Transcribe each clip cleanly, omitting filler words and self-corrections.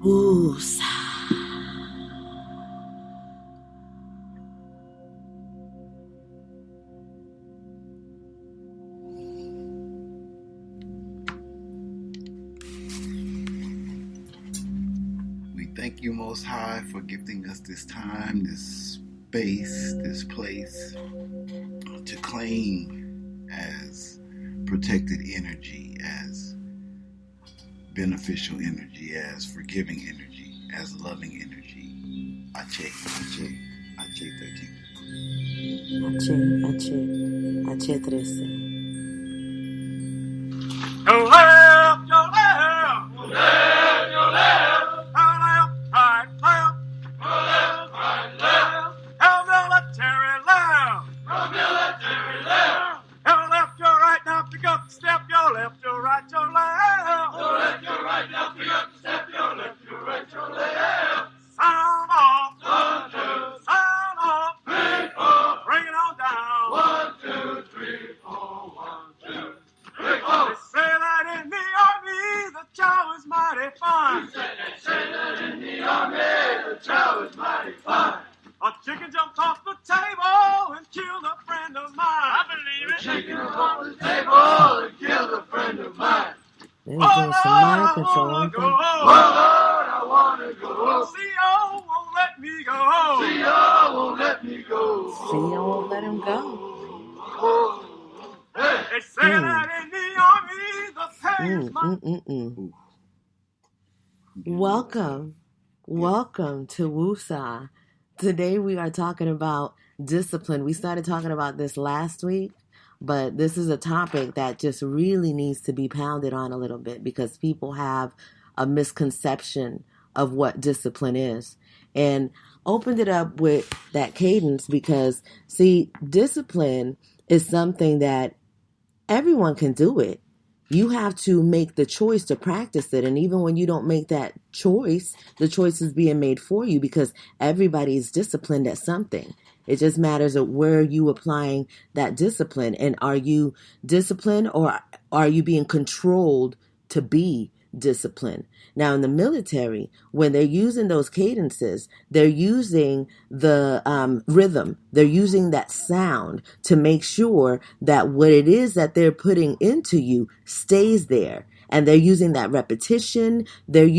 Woosah. We thank you, Most High, for gifting us this time, this space, this place to claim as protected energy, as beneficial energy, as forgiving energy, as loving energy. Ache 13. Ache 13. Your left, your left, your left, your left, right, left, your left, right, left, your military left, your military left, your left, your right, now pick up the step, your left, your right, your left, your left, your right, now pick up the step, your left, your right, your left. Sound off, 1, 2, sound off, 3, 4, bring it on down, 1, 2, 3, 4, 1, 2, 3, 4. They say that in the army, the chow is mighty fine. They say that in the army, the chow is mighty fine. A chicken jumped off the table and killed a friend of mine. I believe it. A chicken jumped off the table and killed a friend of mine. They was doing some mind control, I weren't they? oh, Lord, I want to go. CO won't let me go. CO won't let me go. CEO won't let him go. They say that in the army, the pay is my... Welcome to woosah. Today we are talking about discipline. We started talking about this last week, but this is a topic that just really needs to be pounded on a little bit because people have a misconception of what discipline is. And opened it up with that cadence because, see, discipline is something that everyone can do it. You have to make the choice to practice it. And even when you don't make that choice, the choice is being made for you because everybody is disciplined at something. It just matters of where you applying that discipline. And are you disciplined or are you being controlled to be disciplined? Now, in the military, when they're using those cadences, they're using the rhythm. They're using that sound to make sure that what it is that they're putting into you stays there. And they're using that repetition. They're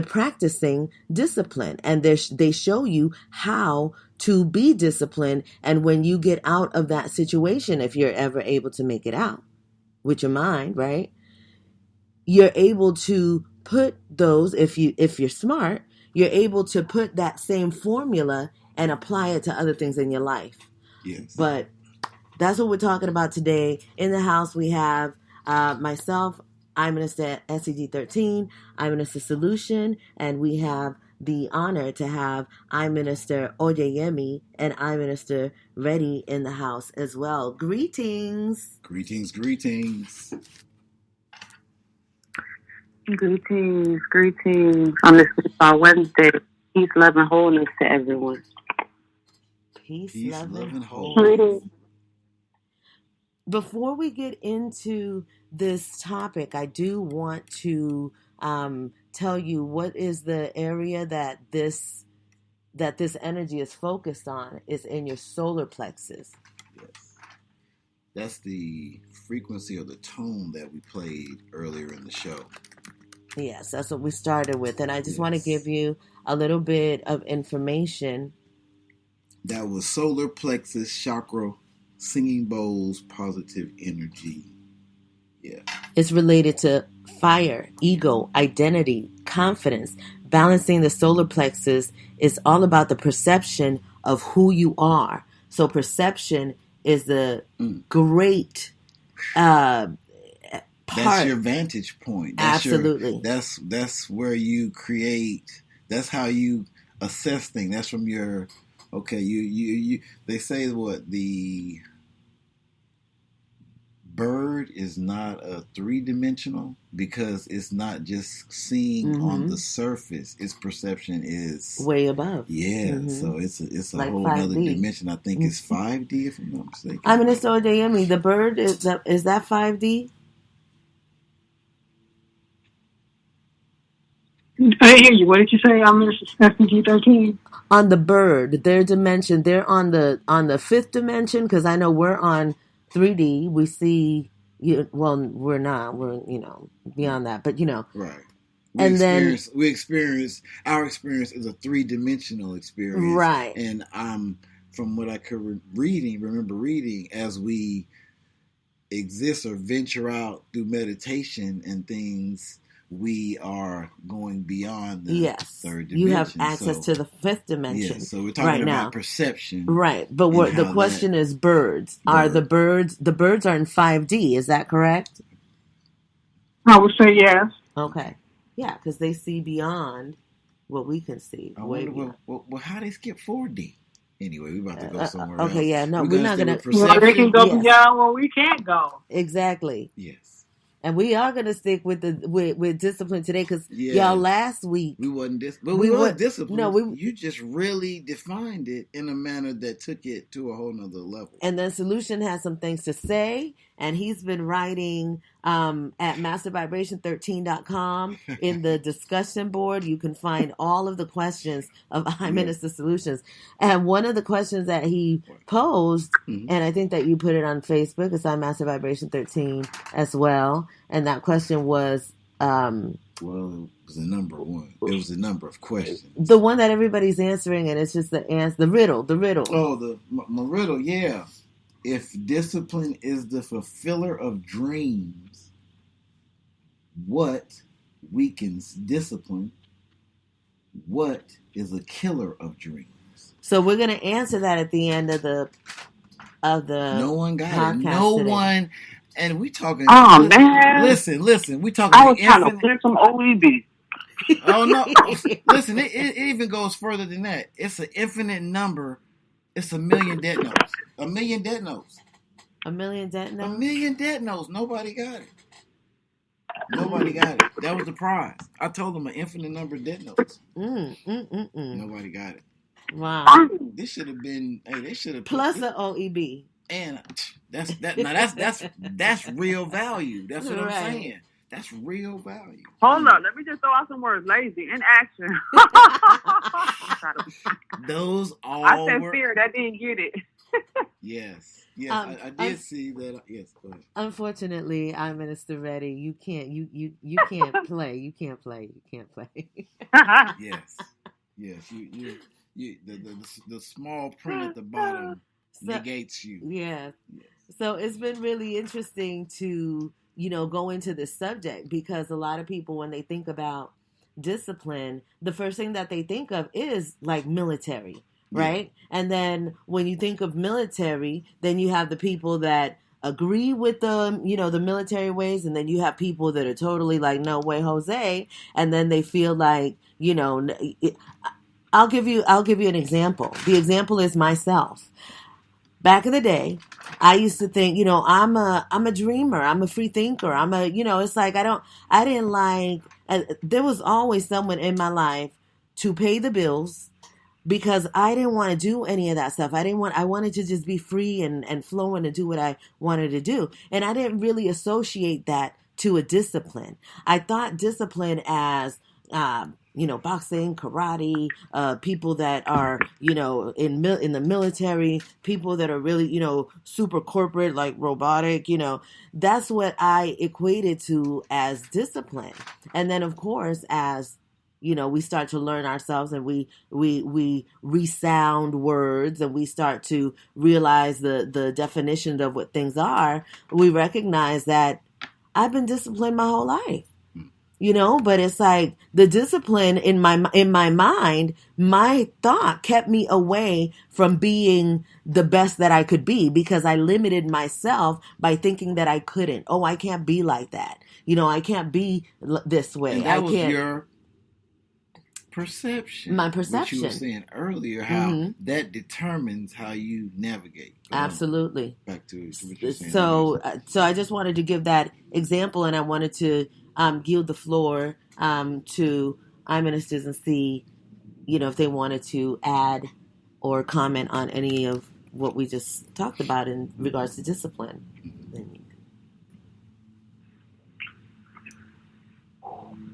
practicing discipline, and they show you how to be disciplined. And when you get out of that situation, if you're ever able to make it out with your mind, right? You're able to put those, if you're smart, you're able to put that same formula and apply it to other things in your life. Yes. But that's what we're talking about today. In the house, we have myself, I'm Minister SCG 13, I'm Minister Solution, and we have the honor to have I'm Minister Oyeyemi and I'm Minister Reddy in the house as well. Greetings. Greetings. Greetings on this Woosah-Wednesday. Peace, love, and wholeness to everyone. Peace, love, and wholeness. Before we get into this topic, I do want to tell you what is the area that this energy is focused on is in your solar plexus. Yes. That's the frequency or the tone that we played earlier in the show. Yes, that's what we started with. And I just want to give you a little bit of information. That was solar plexus chakra, singing bowls, positive energy. Yeah. It's related to fire, ego, identity, confidence. Balancing the solar plexus is all about the perception of who you are. So perception is the great part. That's your vantage point. Absolutely. That's where you create. That's how you assess things. That's from your. Okay, you. They say what the bird is not a 3-dimensional because it's not just seeing on the surface. Its perception is way above. Yeah, so it's a like whole 5D. other dimension. I think it's 5D if I'm not mistaken. I mean, it's Oyeyemi. The bird is that 5D? I hear you. What did you say? I'm in SPG 13. On the bird, their dimension, they're on the fifth dimension, because I know we're on 3D. We see you. Well, we're not. We're beyond that, but Right. We experience our experience is a 3-dimensional experience, right? And from what I could remember reading, as we exist or venture out through meditation and things, we are going beyond the third dimension. You have access to the fifth dimension. Yes, so we're talking about perception. Right. But what the question is birds. Are the birds are in 5D, is that correct? I would say yes. Okay. Yeah, because they see beyond what we can see. Well, how they skip 4D? Anyway, we're about to go somewhere else. Okay, yeah, no, we're not going to. Well, they can go beyond where we can't go. Exactly. Yes. And we are going to stick with with discipline today, because y'all last week we wasn't disciplined. But we were disciplined. No, you just really defined it in a manner that took it to a whole nother level. And then Solution has some things to say, and he's been writing at mastervibration13.com in the discussion board. You can find all of the questions of I Minister Solutions. And one of the questions that he posed, and I think that you put it on Facebook, it's on Master Vibration 13 as well. And that question was... well, it was a number one. It was a number of questions. The one that everybody's answering, and it's just the riddle. Oh, my riddle, yeah. If discipline is the fulfiller of dreams, what weakens discipline? What is a killer of dreams? So we're going to answer that at the end of the No one got it. No today. One. And we talking. Oh, man. Listen. We talking. I was trying to play some OEB. Oh, no. Listen, it even goes further than that. It's an infinite number. It's 1 million dead notes. 1 million dead notes. 1 million dead notes? 1 million dead notes. Nobody got it. Nobody got it. That was the prize. I told them an infinite number of dead notes. Nobody got it. Wow. This should have been. Hey, they should have plus the OEB. And that's real value. That's what I'm saying. That's real value. Hold on, let me just throw out some words. Lazy in action. Those all. I said fear. That didn't get it. Yes. I did see that. Yes, go ahead. Unfortunately, I'm Minister Reddy. You can't can't play. You can't play. Yes. You the small print at the bottom negates you. Yeah. Yes. So it's been really interesting to go into this subject, because a lot of people, when they think about discipline, the first thing that they think of is like military, right? Yeah. And then when you think of military, then you have the people that agree with the the military ways, and then you have people that are totally like, no way, Jose, and then they feel like I'll give you an example. The example is myself. Back in the day, I used to think, I'm a dreamer. I'm a free thinker. it's like I didn't like, there was always someone in my life to pay the bills, because I didn't want to do any of that stuff. I wanted to just be free and flowing and do what I wanted to do. And I didn't really associate that to a discipline. I thought discipline as, boxing, karate, people that are, in the military, people that are really, super corporate, like robotic, that's what I equated to as discipline. And then, of course, as, we start to learn ourselves, and we resound words, and we start to realize the definition of what things are, we recognize that I've been disciplined my whole life. But it's like the discipline in my mind, my thought kept me away from being the best that I could be, because I limited myself by thinking that I couldn't. Oh, I can't be like that. I can't be this way. And that was your perception. My perception. What you were saying earlier, how that determines how you navigate. Absolutely. Back to what you're saying. So I just wanted to give that example, and I wanted to yield the floor to I ministers and see, if they wanted to add or comment on any of what we just talked about in regards to discipline.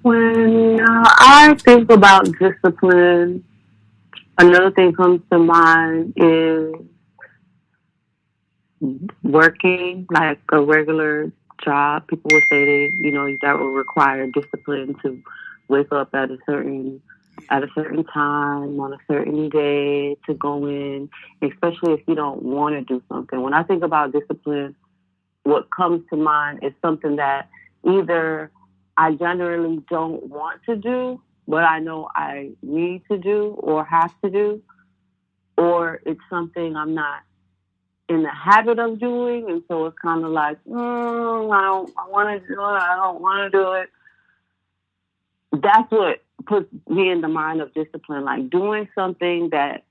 When I think about discipline, another thing comes to mind is working like a regular job. People would say that will require discipline to wake up at a certain time on a certain day to go in, especially if you don't want to do something. When I think about discipline, what comes to mind is something that either I generally don't want to do, but I know I need to do or have to do, or it's something I'm not in the habit of doing, and so it's kind of like, I want to do it, I don't want to do it. That's what puts me in the mind of discipline, like doing something that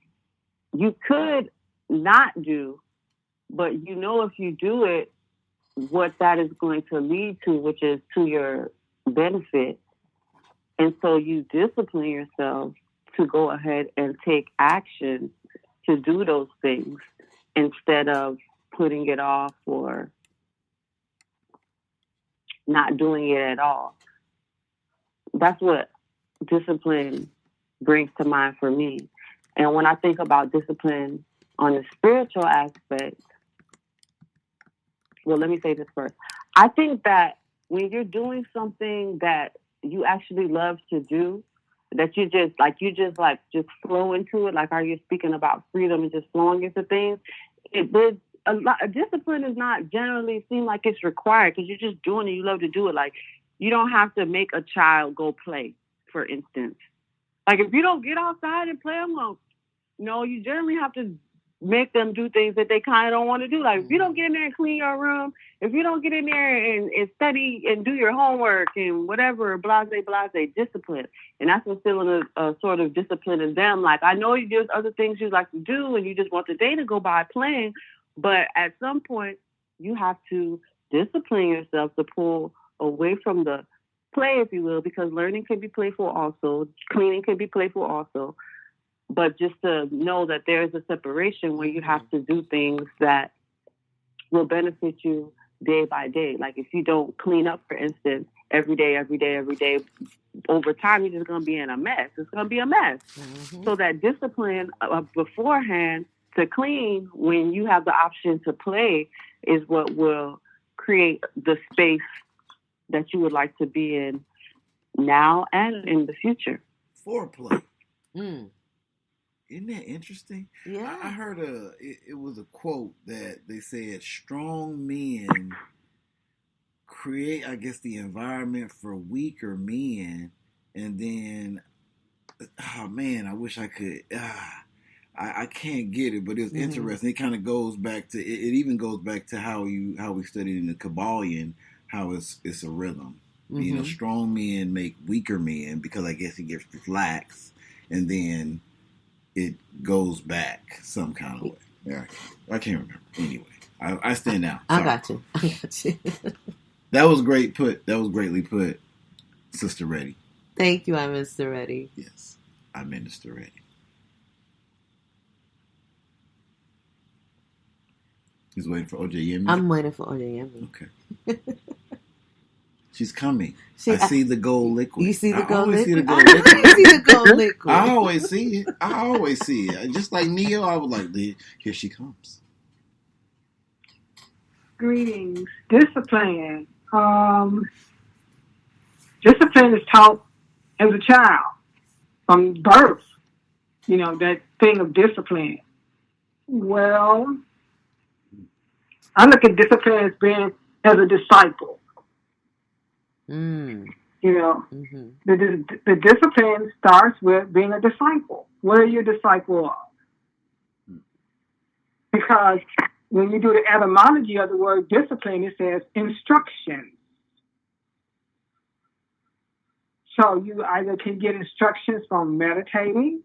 you could not do, but if you do it, what that is going to lead to, which is to your benefit. And so you discipline yourself to go ahead and take action to do those things instead of putting it off or not doing it at all. That's what discipline brings to mind for me. And when I think about discipline on the spiritual aspect, well, let me say this first. I think that when you're doing something that you actually love to do, that you just flow into it, like are you speaking about freedom and just flowing into things? Discipline is not generally seem like it's required because you're just doing it. You love to do it. Like you don't have to make a child go play, for instance. Like if you don't get outside and play alone, you generally have to make them do things that they kind of don't want to do. Like if you don't get in there and clean your room, if you don't get in there and study and do your homework and whatever, blase, discipline. And that's instilling a sort of discipline in them. Like I know there's other things you like to do and you just want the day to go by playing, but at some point you have to discipline yourself to pull away from the play, if you will, because learning can be playful also, cleaning can be playful also. But just to know that there is a separation where you have to do things that will benefit you day by day. Like if you don't clean up, for instance, every day, over time, you're just going to be in a mess. It's going to be a mess. Mm-hmm. So that discipline beforehand to clean when you have the option to play is what will create the space that you would like to be in now and in the future. Foreplay. Isn't that interesting? Yeah. I heard it was a quote that they said strong men create, I guess, the environment for weaker men, and then, oh man, I wish I could. I can't get it, but it's interesting. It kind of goes back to it even goes back to how we studied in the Kabbalion, how it's a rhythm. Strong men make weaker men because I guess it gets lax, and then it goes back some kind of way. Yeah, I can't remember. Anyway, I stand down. Sorry. I got you. That was great put. That was greatly put, Sister Reddy. Thank you, I'm Mr. Reddy. Yes, I'm Minister Reddy. He's waiting for OJ Yemi. I'm waiting for OJ Yemi. Okay. She's coming. I see the gold liquid. You see the gold liquid? See the gold liquid. You see the gold liquid. I always see it. Just like Neo, I was like, here she comes. Greetings. Discipline. Discipline is taught as a child from birth. That thing of discipline. Well, I look at discipline as being as a disciple. The discipline starts with being a disciple. What are you a disciple of? Because when you do the etymology of the word discipline, it says instruction. So you either can get instructions from meditating,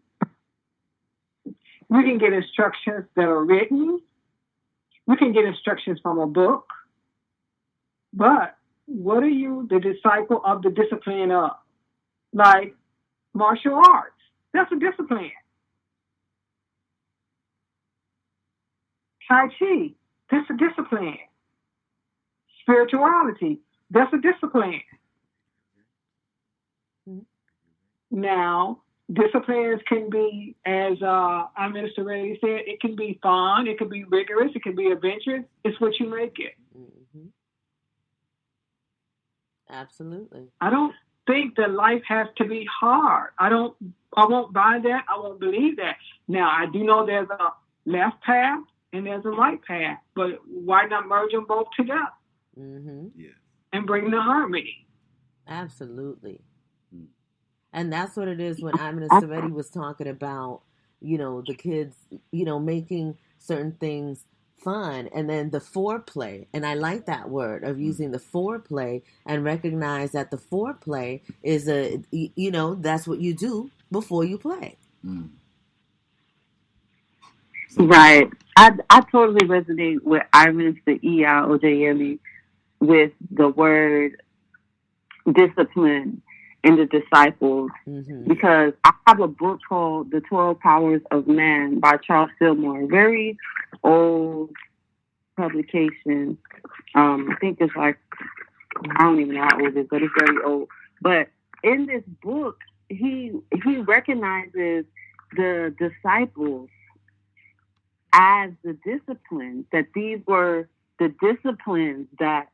you can get instructions that are written, you can get instructions from a book, but what are you the disciple of the discipline of? Like martial arts, that's a discipline. Tai Chi, that's a discipline. Spirituality, that's a discipline. Now, disciplines can be, as our minister already said, it can be fun, it can be rigorous, it can be adventurous. It's what you make it. Mm-hmm. Absolutely. I don't think that life has to be hard. I won't buy that. I won't believe that. Now, I do know there's a left path and there's a right path, but why not merge them both together? Mm-hmm. Yeah. And bring the harmony. Absolutely. And that's what it is when Amina Savedi was talking about, the kids, making certain things fun. And then the foreplay. And I like that word of using the foreplay and recognize that the foreplay is that's what you do before you play. Mm. Right. I totally resonate with Ivan's the EIOJME with the word discipline and the disciples, because I have a book called The 12 Powers of Man by Charles Fillmore, very old publication. I think it's like, I don't even know how old it is, but it's very old. But in this book, he recognizes the disciples as the disciplines, that these were the disciplines that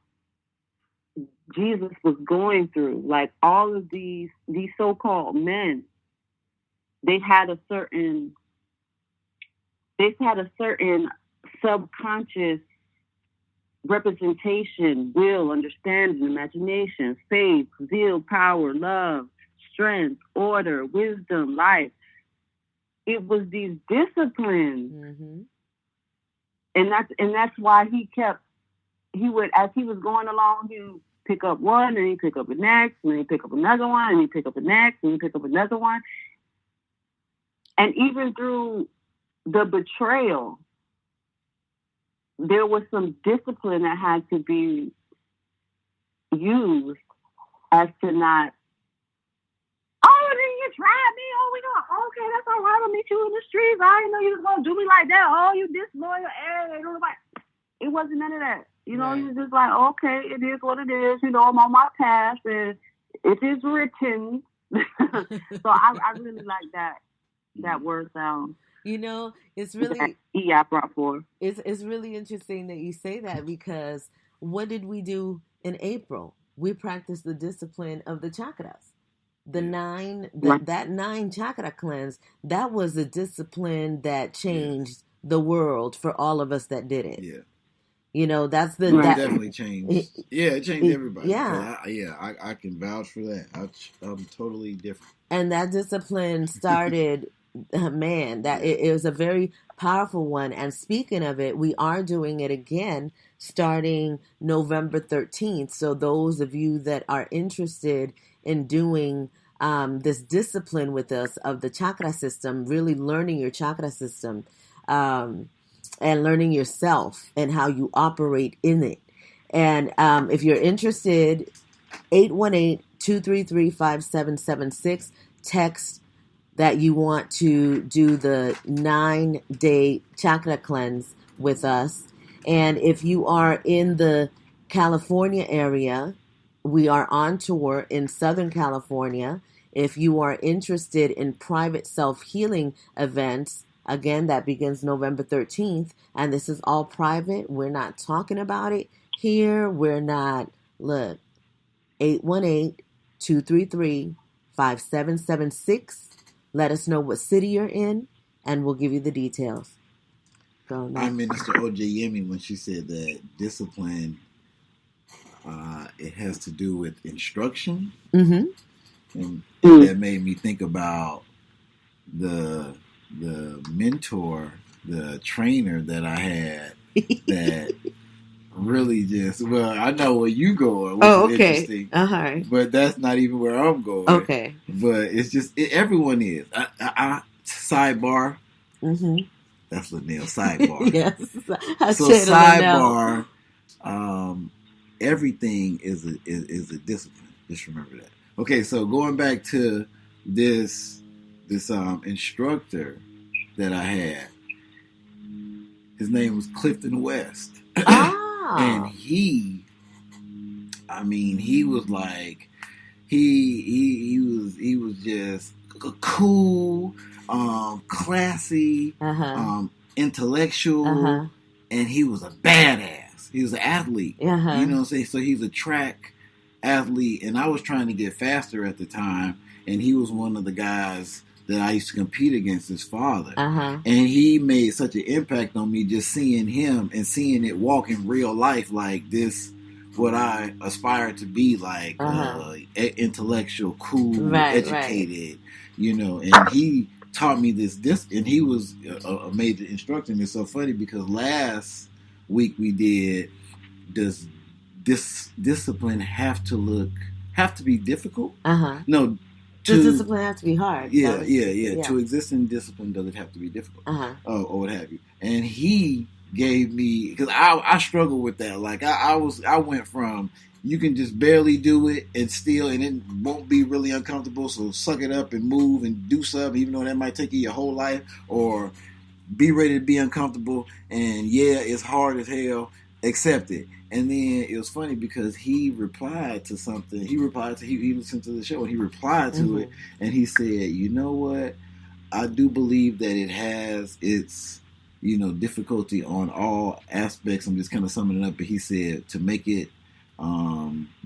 Jesus was going through. Like all of these so-called men, they had a certain subconscious representation, will, understanding, imagination, faith, zeal, power, love, strength, order, wisdom, life. It was these disciplines. And that's why he would, as he was going along, he would pick up one, and he'd pick up the next, and then he'd pick up another one, and he'd pick up the next, and he'd pick up another one. And even through the betrayal, there was some discipline that had to be used as to not, oh, then you tried me, oh, we go, okay, that's all right, I'll meet you in the streets. I didn't know you was going to do me like that. Oh, you disloyal, it wasn't none of that. You know, he was just like, okay, it is what it is. You know, I'm on my path, and it is written. So I really like that word sound. It's really I brought forth. It's really interesting that you say that, because what did we do in April? We practiced the discipline of the chakras. That 9 chakra cleanse, that was a discipline that changed the world for all of us that did it. Yeah. That's it definitely changed. It changed everybody. Yeah. I can vouch for that. I'm totally different. And that discipline started, man, that it was a very powerful one. And speaking of it, we are doing it again starting November 13th. So those of you that are interested in doing this discipline with us of the chakra system, really learning your chakra system, and learning yourself and how you operate in it. And if you're interested, 818-233-5776, text that you want to do the 9-day chakra cleanse with us. And if you are in the California area, we are on tour in Southern California. If you are interested in private self-healing events, again, that begins November 13th, and this is all private. We're not talking about it here. We're not, look, 818-233-5776. Let us know what city you're in, and we'll give you the details. Go now. I Minister OJME, when she said that discipline, it has to do with instruction. And that made me think about the mentor, the trainer that I had that really just, I know where you going, which is interesting. Right. But that's not even where I'm going. Okay. But it's just, everyone is. Sidebar. That's Linnell, sidebar. Yes. So sidebar, everything is a discipline. Just remember that. Okay, so going back to this instructor that I had, his name was Clifton West. And he was like, he was just cool, classy, intellectual, and he was a badass. He was an athlete. You know what I'm saying? So he's a track athlete, and I was trying to get faster at the time, and he was one of the guys that I used to compete against, his father. And he made such an impact on me just seeing him and seeing it walk in real life like this, what I aspire to be like, intellectual, cool, educated, you know, and he taught me this, and he was a major instructor. And it's so funny because last week we did, does this discipline have to be difficult? No. Does discipline have to be hard? Yeah. To exist in discipline, does it have to be difficult? Or what have you? And he gave me, because I struggle with that. Like I went from, you can just barely do it and still, and it won't be really uncomfortable. So suck it up and move and do something, even though that might take you your whole life. Or be ready to be uncomfortable, and it's hard as hell. Accept it. And then it was funny because he replied to something. He listened to the show and he replied to it, and he said, "You know what? I do believe that it has its, difficulty on all aspects." I'm just kind of summing it up, but he said to make it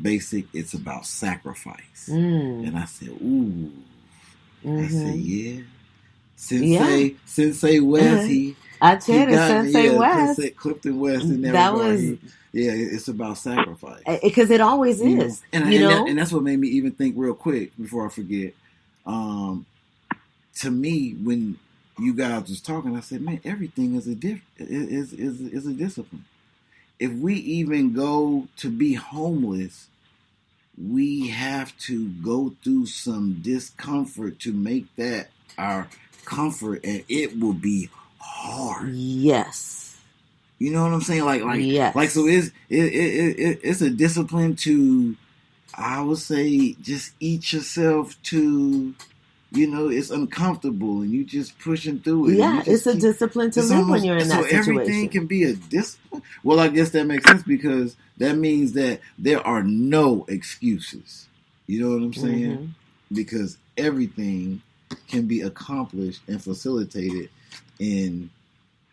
basic, it's about sacrifice. And I said, "Ooh." I said, "Yeah." Sensei West, I tell you, Sensei West, Clifton West, and that was. It's about sacrifice. Because it always is. And that's what made me even think real quick before I forget. To me, when you guys was talking, I said, man, everything is a discipline. If we even go to be homeless, we have to go through some discomfort to make that our comfort, and it will be hard. Yes. You know what I'm saying? Yes. So it's a discipline to, I would say, just eat yourself to, it's uncomfortable and you just pushing through it. Yeah, it's a discipline to live when you're in that situation. So everything can be a discipline. Well, I guess that makes sense because that means that there are no excuses. You know what I'm saying? Because everything can be accomplished and facilitated in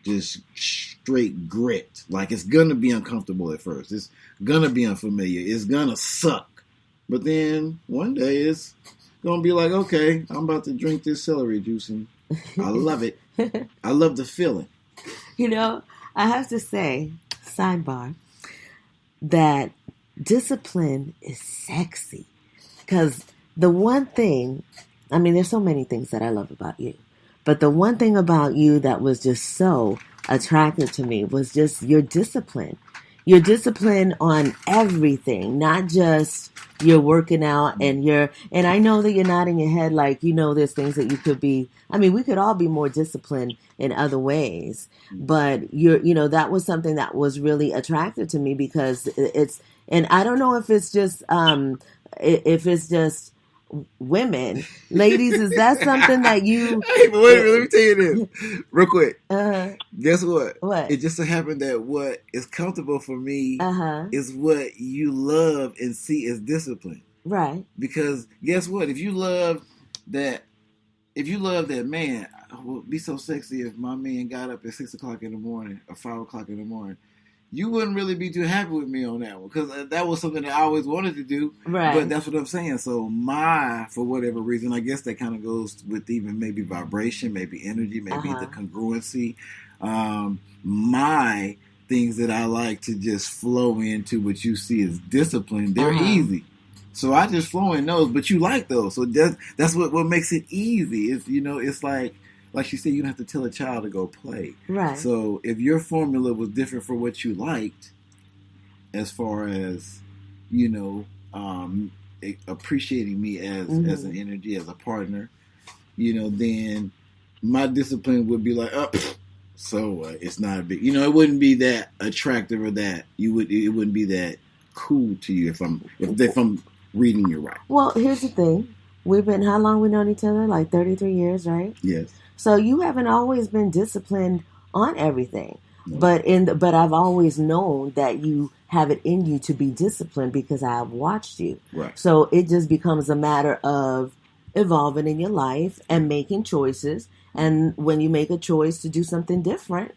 just straight grit. Like, it's gonna be uncomfortable at first. It's gonna be unfamiliar. It's gonna suck. But then one day it's gonna be like, okay, I'm about to drink this celery juice and I love it. I love the feeling. I have to say, sidebar, that discipline is sexy. Because the one thing, there's so many things that I love about you. But the one thing about you that was just so attractive to me was just your discipline. Your discipline on everything, not just you're working out and I know that you're nodding your head like, there's things that you could be. We could all be more disciplined in other ways. But that was something that was really attractive to me because and I don't know if it's just, women, ladies, is that something that you? Hey, but wait a minute, let me tell you this real quick. Guess what? What? It just so happened that what is comfortable for me is what you love and see as discipline. Right. Because guess what? If you love that man, it would be so sexy if my man got up at 6 o'clock in the morning or 5 o'clock in the morning. You wouldn't really be too happy with me on that one because that was something that I always wanted to do. Right. But that's what I'm saying. So for whatever reason, I guess that kind of goes with even maybe vibration, maybe energy, maybe the congruency. My things that I like to just flow into what you see as discipline, they're easy. So I just flow in those, but you like those. So that's what makes it easy. It's, it's like she said, you don't have to tell a child to go play. Right. So if your formula was different for what you liked, as far as, appreciating me as an energy, as a partner, then my discipline would be like, it's not a big, it wouldn't be that attractive or that it wouldn't be that cool to you if I'm reading you right. Well, here's the thing. How long we known each other? Like 33 years, right? Yes. So you haven't always been disciplined on everything, no. but I've always known that you have it in you to be disciplined because I have watched you. Right. So it just becomes a matter of evolving in your life and making choices. And when you make a choice to do something different,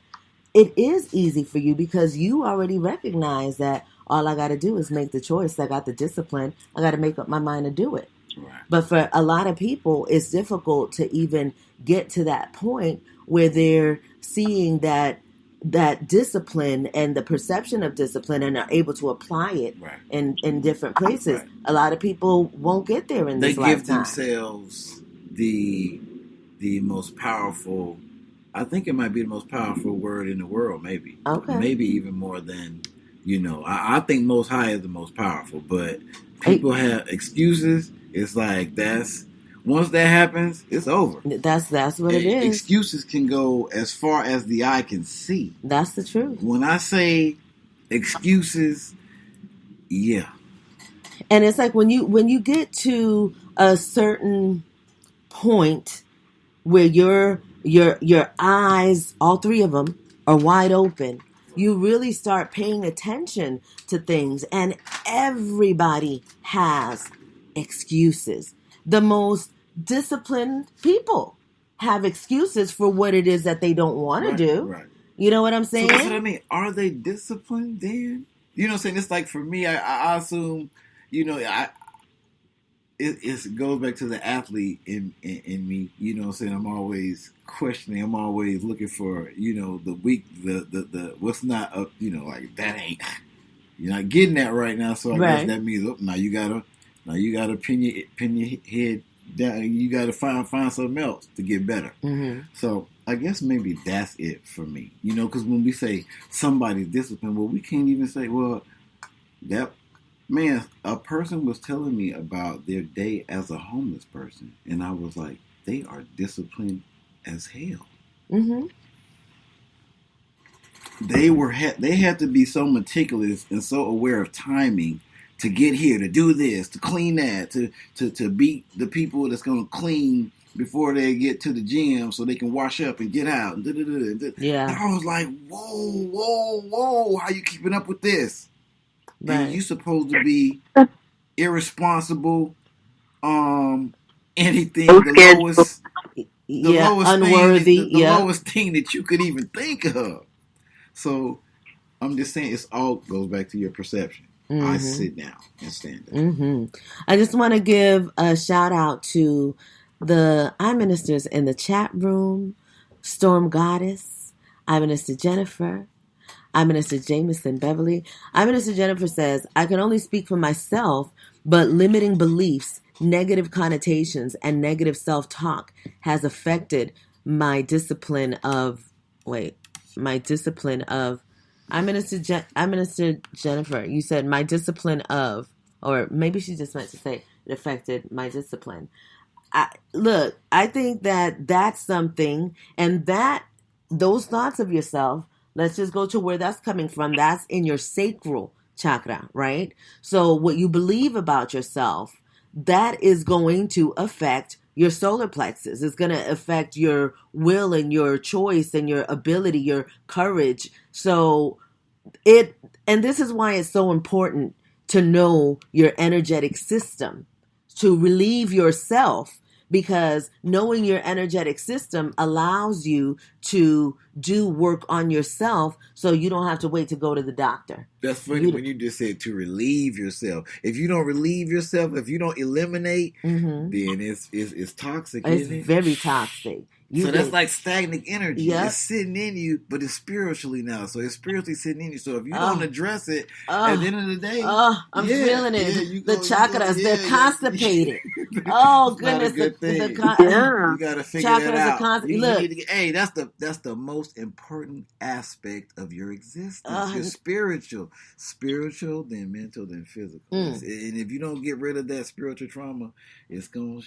it is easy for you because you already recognize that all I got to do is make the choice. I got the discipline. I got to make up my mind to do it. Right. But for a lot of people, it's difficult to even get to that point where they're seeing that discipline and the perception of discipline and are able to apply it Right. in different places. Right. A lot of people won't get there in They this give lifetime. themselves the most powerful. I think it might be the most powerful word in the world. Maybe. Okay. Maybe even more than I think Most High is the most powerful, but people have excuses. It's like once that happens, it's over. That's what it is. Excuses can go as far as the eye can see. That's the truth. When I say excuses, yeah. And it's like when you get to a certain point where your eyes, all three of them, are wide open, you really start paying attention to things, and everybody has excuses. The most disciplined people have excuses for what it is that they don't want to do. Right. You know what I'm saying? So that's what I mean. Are they disciplined then? You know what I'm saying? It's like for me, I assume, it goes back to the athlete in me. You know what I'm saying? I'm always questioning. I'm always looking for, the weak, the what's not up, like that ain't, you're not getting that right now. So I guess that means, now you gotta pin your head down. You gotta find something else to get better. Mm-hmm. So I guess maybe that's it for me. Because when we say somebody's disciplined, well, we can't even say, well, that. Man, a person was telling me about their day as a homeless person, and I was like, they are disciplined as hell. Mm-hmm. They had to be so meticulous and so aware of timing to get here, to do this, to clean that, to beat the people that's going to clean before they get to the gym so they can wash up and get out. Yeah. And I was like, whoa, how you keeping up with this? Right. And you supposed to be irresponsible, anything, the lowest, unworthy, the lowest thing that you could even think of. So I'm just saying, it's all goes back to your perception. Mm-hmm. I sit down and stand up. Mm-hmm. I just want to give a shout out to the I ministers in the chat room: Storm Goddess, I Minister Jennifer, I Minister Jameson Beverly. I Minister Jennifer says, I can only speak for myself, but limiting beliefs, negative connotations, and negative self-talk has affected my discipline of, I Minister Jennifer, you said my discipline of, or maybe she just meant to say it affected my discipline. I think that that's something, and that those thoughts of yourself, let's just go to where that's coming from. That's in your sacral chakra, right? So what you believe about yourself, that is going to affect your solar plexus. It's going to affect your will and your choice and your ability, your courage. So and this is why it's so important to know your energetic system, to relieve yourself, because knowing your energetic system allows you to do work on yourself so you don't have to wait to go to the doctor. That's funny when you just said to relieve yourself. If you don't relieve yourself, if you don't eliminate, then it's toxic. It's very toxic. That's like stagnant energy. Yep. It's sitting in you, but it's spiritually now. So it's spiritually sitting in you. So if you don't address it, at the end of the day, I'm feeling it. The chakras, they're constipated. Oh goodness, you gotta figure that out. That's the most important aspect of your existence. You're spiritual, then mental, then physical. And if you don't get rid of that spiritual trauma, it's gonna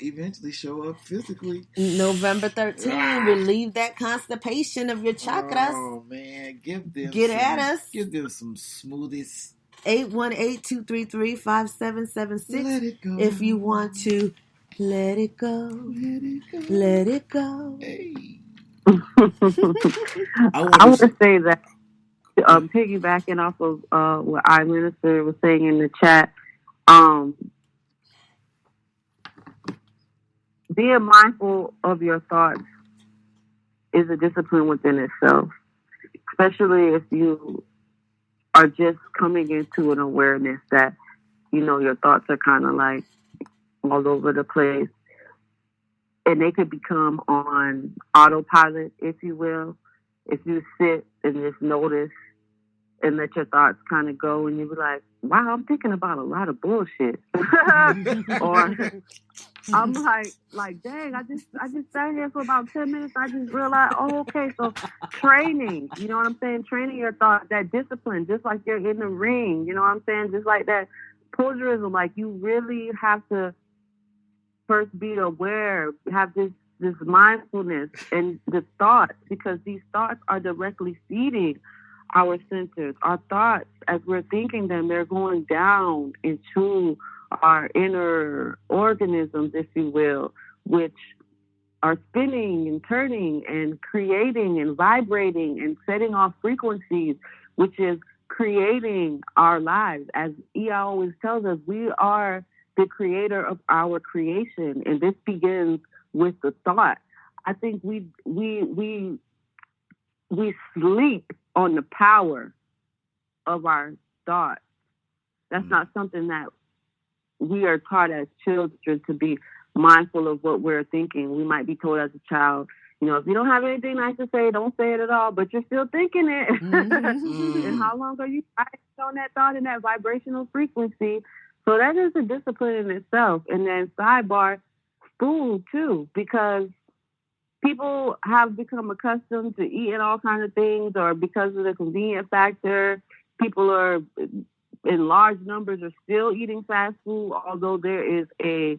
eventually show up physically. November 13th, relieve that constipation of your chakras. Oh man, get at us. Give them some smoothies. 818-233-5776. Let it go. If you want to let it go. Let it go. Hey. I want to say that piggybacking off of what I Minister was saying in the chat, being mindful of your thoughts is a discipline within itself, especially if you are just coming into an awareness that, your thoughts are kind of like all over the place. And they could become on autopilot, if you will, if you sit and just notice and let your thoughts kind of go, and you be like, wow, I'm thinking about a lot of bullshit. Or I'm like, dang, I just sat here for about 10 minutes. I just realized, okay, so training, you know what I'm saying? Training your thought, that discipline, just like you're in the ring, you know what I'm saying? Just like that pugilism, like you really have to first be aware, have this mindfulness and the thoughts, because these thoughts are directly feeding our centers. Our thoughts, as we're thinking them, they're going down into our inner organisms, if you will, which are spinning and turning and creating and vibrating and setting off frequencies, which is creating our lives. As EI always tells us, we are the creator of our creation, and this begins with the thought. I think we sleep on the power of our thoughts. That's not something that we are taught as children, to be mindful of what we're thinking. We might be told as a child, if you don't have anything nice to say, don't say it at all, but you're still thinking it. Mm-hmm. And how long are you on that thought and that vibrational frequency? So that is a discipline in itself. And then sidebar, food too, because people have become accustomed to eating all kinds of things, or because of the convenient factor, people are in large numbers are still eating fast food, although there is a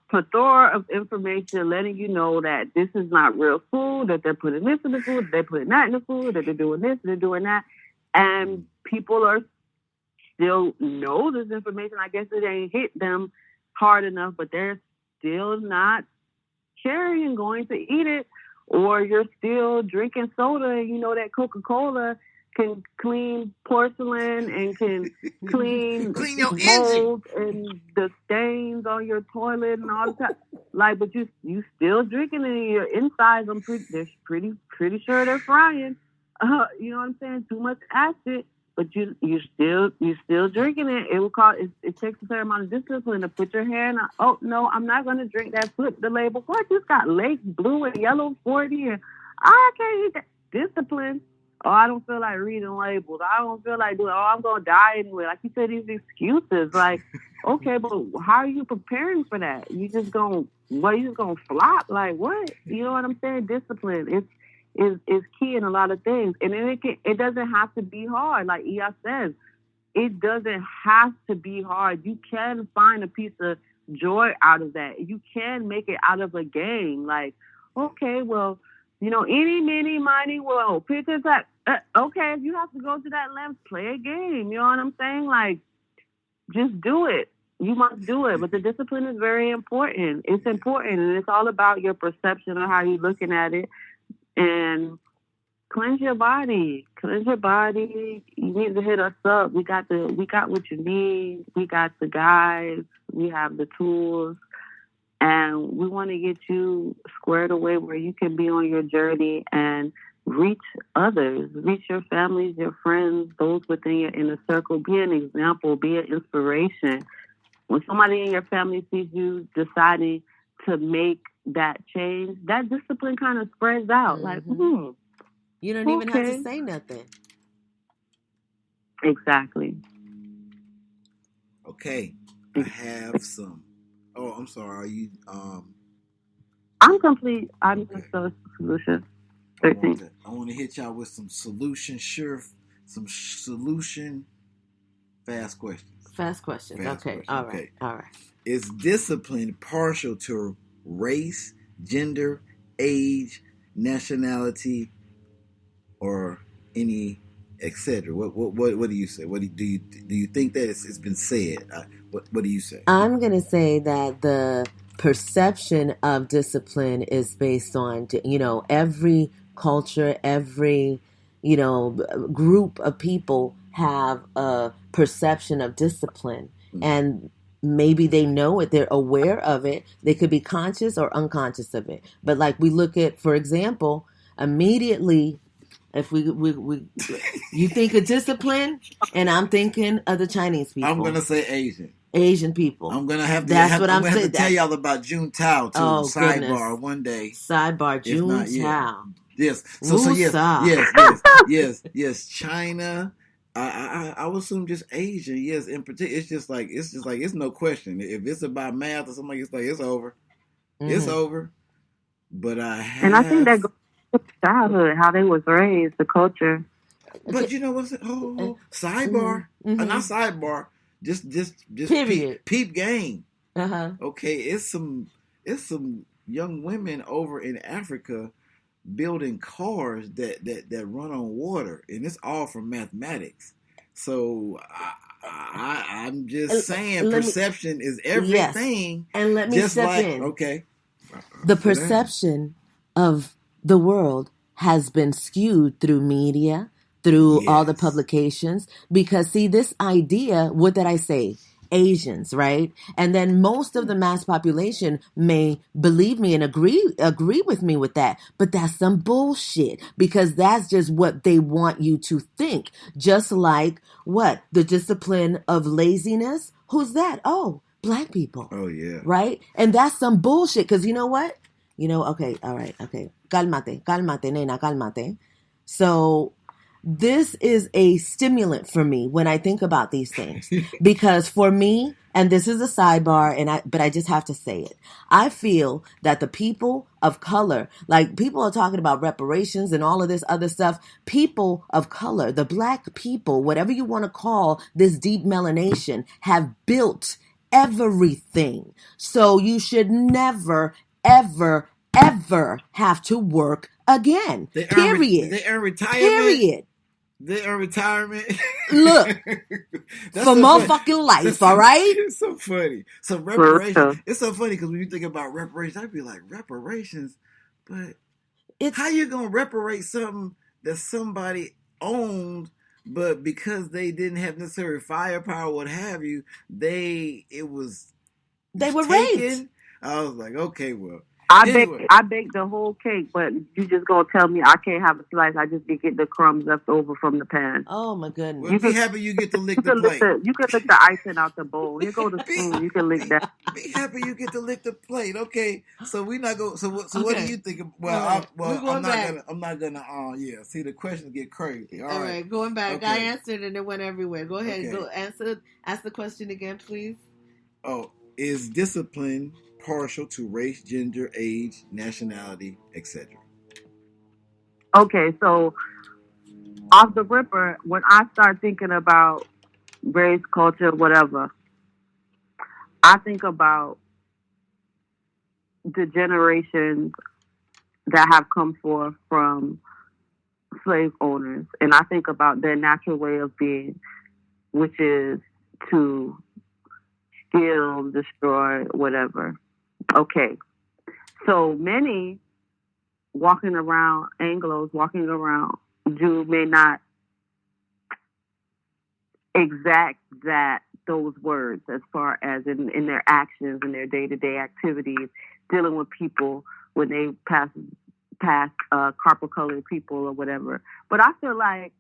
plethora of information letting you know that this is not real food, that they're putting this in the food, they're putting that in the food, that they're doing this, they're doing that. And people are still know this information. I guess it ain't hit them hard enough, but they're still not caring and going to eat it. Or you're still drinking soda, and you know that Coca-Cola can clean porcelain and can clean your mold and the stains on your toilet and all the time. Like, but you still drinking it, and your insides, they're pretty sure they're frying. You know what I'm saying? Too much acid. But you still drinking it. It takes a certain amount of discipline to put your hand on. Oh no, I'm not gonna drink that. Flip the label. What? You got Lake Blue and Yellow 40, and I can't eat that. Discipline. Oh, I don't feel like reading labels. I don't feel like doing. Oh, I'm gonna die anyway. Like you said, these excuses. Like, okay, but how are you preparing for that? You just gonna flop? Like what? You know what I'm saying? Discipline. Is key in a lot of things. And then it doesn't have to be hard. Like Ia says, it doesn't have to be hard. You can find a piece of joy out of that. You can make it out of a game. Like, okay, well, any, many, mighty, well, pictures that, okay, if you have to go to that length, play a game. You know what I'm saying? Like, just do it. You must do it. But the discipline is very important. It's important, and it's all about your perception of how you're looking at it. And cleanse your body. You need to hit us up. We got what you need. We got the guides. We have the tools. And we want to get you squared away where you can be on your journey and reach others, reach your families, your friends, those within your inner circle. Be an example, be an inspiration. When somebody in your family sees you deciding to make that change, that discipline kind of spreads out. Like, you don't even have to say nothing. Exactly. Okay, I have some. Oh, I'm sorry. Are you? I'm complete. I'm just a solution. I want to hit y'all with some solution fast questions. Fast questions. Okay. All right. Is discipline partial to race, gender, age, nationality, or any etc.? What do you say? Do you think that it's been said? What do you say? I'm gonna say that the perception of discipline is based on every culture, every group of people have a perception of discipline, and maybe they know it, they're aware of it, they could be conscious or unconscious of it. But like we look at, for example, immediately, if we you think of discipline, and I'm thinking of the Chinese people. I'm gonna say Asian people. I'm gonna have to. That's what I'm I'm gonna have saying. to tell y'all about Juntao too. Oh, Sidebar goodness. one day. Sidebar Juntao. Yes. So yes. China. I would assume just Asia. Yes, in particular, it's just like it's no question. If it's about math or something, it's like it's over. It's over. But and I think that goes to childhood, how they was raised, the culture. But you know what's sidebar? Not sidebar. Just period. Peep game. Uh-huh. Okay, it's some young women over in Africa building cars that run on water, and it's all from mathematics. So I'm just saying, perception is everything. Yes. And let me step in. Okay. The perception of the world has been skewed through media, through all the publications, because see, this idea, what did I say? Asians, right? And then most of the mass population may believe me and agree with me with that, but that's some bullshit, because that's just what they want you to think. Just like what? The discipline of laziness? Who's that? Oh, Black people. Oh yeah. Right? And that's some bullshit, because you know what? Okay, all right, okay. Cálmate, nena, cálmate. So this is a stimulant for me when I think about these things, because for me, and this is a sidebar, but I just have to say it, I feel that the people of color, like people are talking about reparations and all of this other stuff, people of color, the Black people, whatever you want to call this deep melanation, have built everything. So you should never, ever, ever have to work again. Period. They earn retirement. Period. They earn retirement. Look, for motherfucking life, all right? It's so funny. So reparations. It's so funny because when you think about reparations, I'd be like, reparations? But how you going to reparate something that somebody owned, but because they didn't have necessary firepower, what have you, they were raped. I was like, okay, well. I baked the whole cake, but you just gonna tell me I can't have a slice. I just get the crumbs left over from the pan. Oh my goodness! Well, be happy you get to lick the plate. You can lick the icing out the bowl. Here go the spoon. You can lick that. Be happy you get to lick the plate. Okay, so we not go. So what do you think? I'm not gonna. See, the questions get crazy. All right, going back. Okay. I answered and it went everywhere. Go ahead. Okay. Ask the question again, please. Oh, is discipline partial to race, gender, age, nationality, etc.? Okay, so off the ripper, when I start thinking about race, culture, whatever, I think about the generations that have come forth from slave owners, and I think about their natural way of being, which is to steal, destroy, whatever. Okay, so many Anglos walking around, Jew may not exact those words as far as in their actions and their day-to-day activities, dealing with people when they pass copper-colored people or whatever. But I feel like,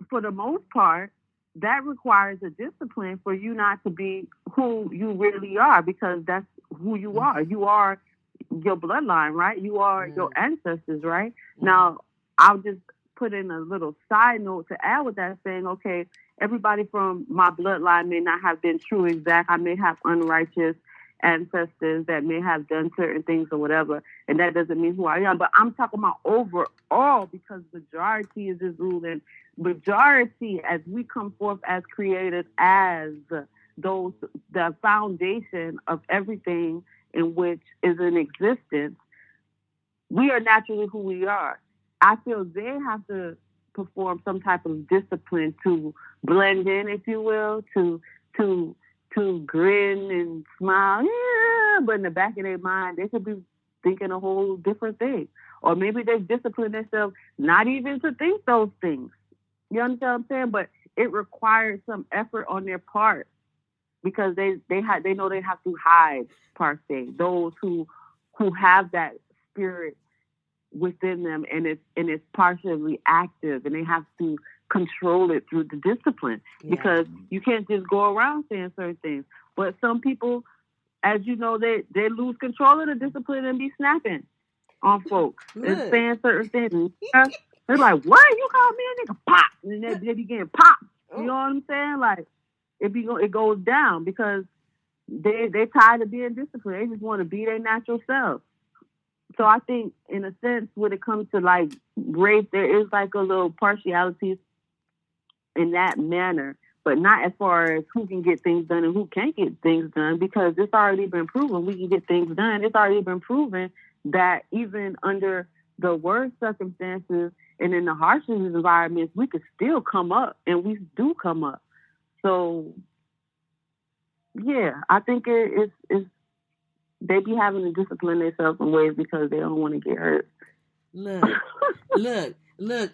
for the most part, that requires a discipline for you not to be who you really are, because that's who you are. You are your bloodline, right? You are your ancestors, right? Now, I'll just put in a little side note to add with that, saying, okay, everybody from my bloodline may not have been true exact. I may have unrighteous ancestors that may have done certain things or whatever, and that doesn't mean who I am. But I'm talking about overall, because majority is just ruling. Majority, as we come forth as created as the foundation of everything in which is in existence, we are naturally who we are. I feel they have to perform some type of discipline to blend in, if you will, to grin and smile, but in the back of their mind, they could be thinking a whole different thing. Or maybe they've disciplined themselves not even to think those things. You understand what I'm saying? But it requires some effort on their part because they know they have to hide, per se, those who have that spirit within them, and it's partially active, and they have to control it through the discipline, because you can't just go around saying certain things. But some people, as you know, they lose control of the discipline and be snapping on folks and saying certain things. They're like, "What? You call me a nigga?" Pop, and they be getting popped. You know what I'm saying? Like it goes down because they tired of being disciplined. They just want to be their natural self. So I think, in a sense, when it comes to like race, there is like a little partiality in that manner, but not as far as who can get things done and who can't get things done, because it's already been proven we can get things done. It's already been proven that even under the worst circumstances and in the harshest environments, we could still come up, and we do come up. So, yeah, I think it's they be having to discipline themselves in ways because they don't want to get hurt. Look,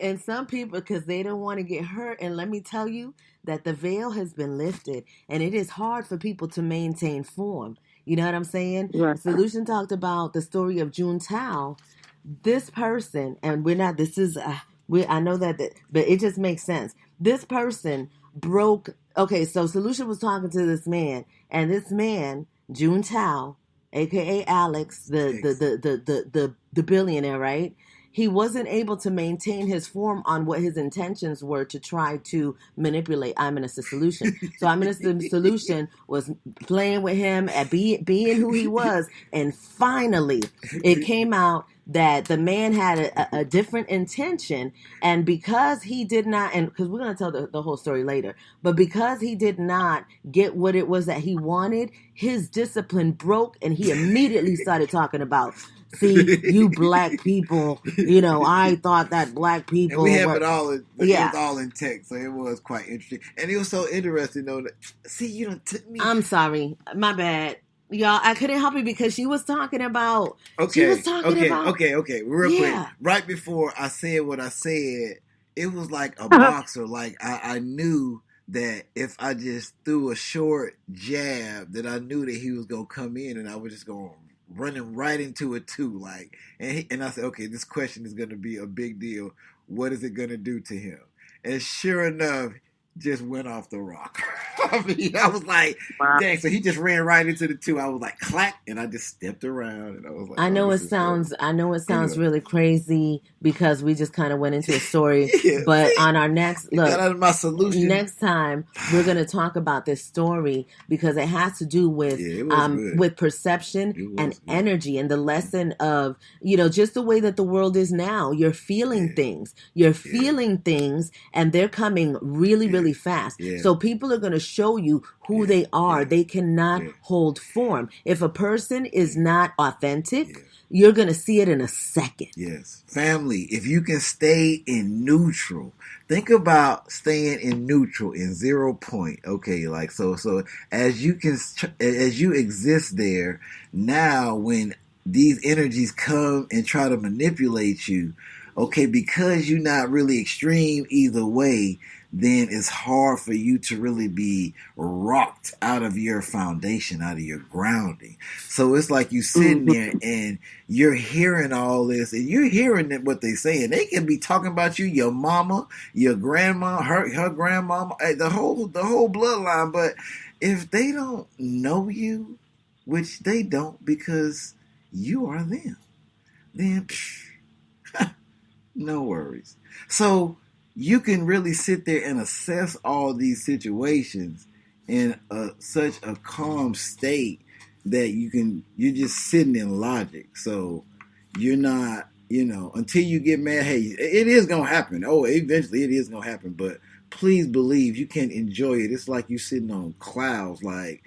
and some people, because they don't want to get hurt, and let me tell you that the veil has been lifted, and it is hard for people to maintain form. You know what I'm saying? Right. Solution talked about the story of June Tao. This person, and we're not, this is, I know that, but it just makes sense. This person broke, okay, so Solution was talking to this man, and this man, June Tao, aka Alex, the billionaire, right? He wasn't able to maintain his form on what his intentions were to try to manipulate I'm Minister Solution. So I'm Minister Solution was playing with him at being who he was, and finally it came out that the man had a different intention, and because he did not, and because we're going to tell the whole story later, but because he did not get what it was that he wanted, his discipline broke, and he immediately started talking about, see, you black people, you know, I thought that black people and we have were, it all in, it was all in text, so it was quite interesting. And it was so interesting, though, that, see, you don't took me. I'm sorry, my bad. Y'all, I couldn't help it because she was talking about. Okay. Real quick. Right before I said what I said, it was like a boxer. Like I knew that if I just threw a short jab, that I knew that he was gonna come in, and I was just gonna run him right into it too. Like, and I said, okay, this question is gonna be a big deal. What is it gonna do to him? And sure enough, just went off the rock. I mean, I was like, dang, so he just ran right into the two. I was like, clack, and I just stepped around, and I was like, I know it sounds really crazy because we just kind of went into a story, but on our next my solution. Next time we're going to talk about this story because it has to do with perception and energy, and the lesson of, you know, just the way that the world is now. You're feeling things, and they're coming really, really fast. So people are going to show you who they are. They cannot hold form. If a person is not authentic, you're going to see it in a second. Yes. Family, if you can stay in neutral, think about staying in neutral in 0 point. Okay, like so as you exist there, now when these energies come and try to manipulate you, okay, because you're not really extreme either way, then it's hard for you to really be rocked out of your foundation, out of your grounding. So it's like you sitting there and you're hearing all this, and you're hearing what they say, and they can be talking about you, your mama, your grandma, her grandmama, the whole bloodline. But if they don't know you, which they don't because you are them, then no worries. So you can really sit there and assess all these situations in such a calm state that you're just sitting in logic. So you're not, until you get mad, hey, it is going to happen. Oh, eventually it is going to happen. But please believe you can enjoy it. It's like you sitting on clouds, like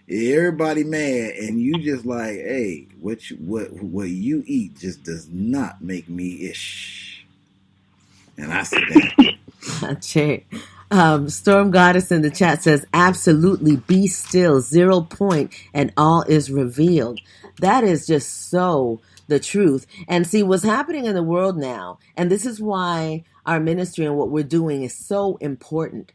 everybody mad, and you just like, hey, what you eat just does not make me ish. And I said that. Storm Goddess in the chat says, absolutely, be still, 0 point, and all is revealed. That is just so the truth. And see what's happening in the world now. And this is why our ministry and what we're doing is so important.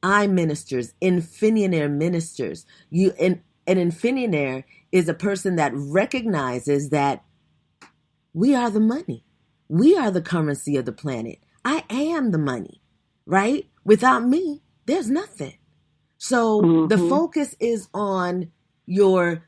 I ministers, infinionaire ministers. An infinionaire is a person that recognizes that we are the money. We are the currency of the planet. I am the money, right? Without me, there's nothing. So the focus is on your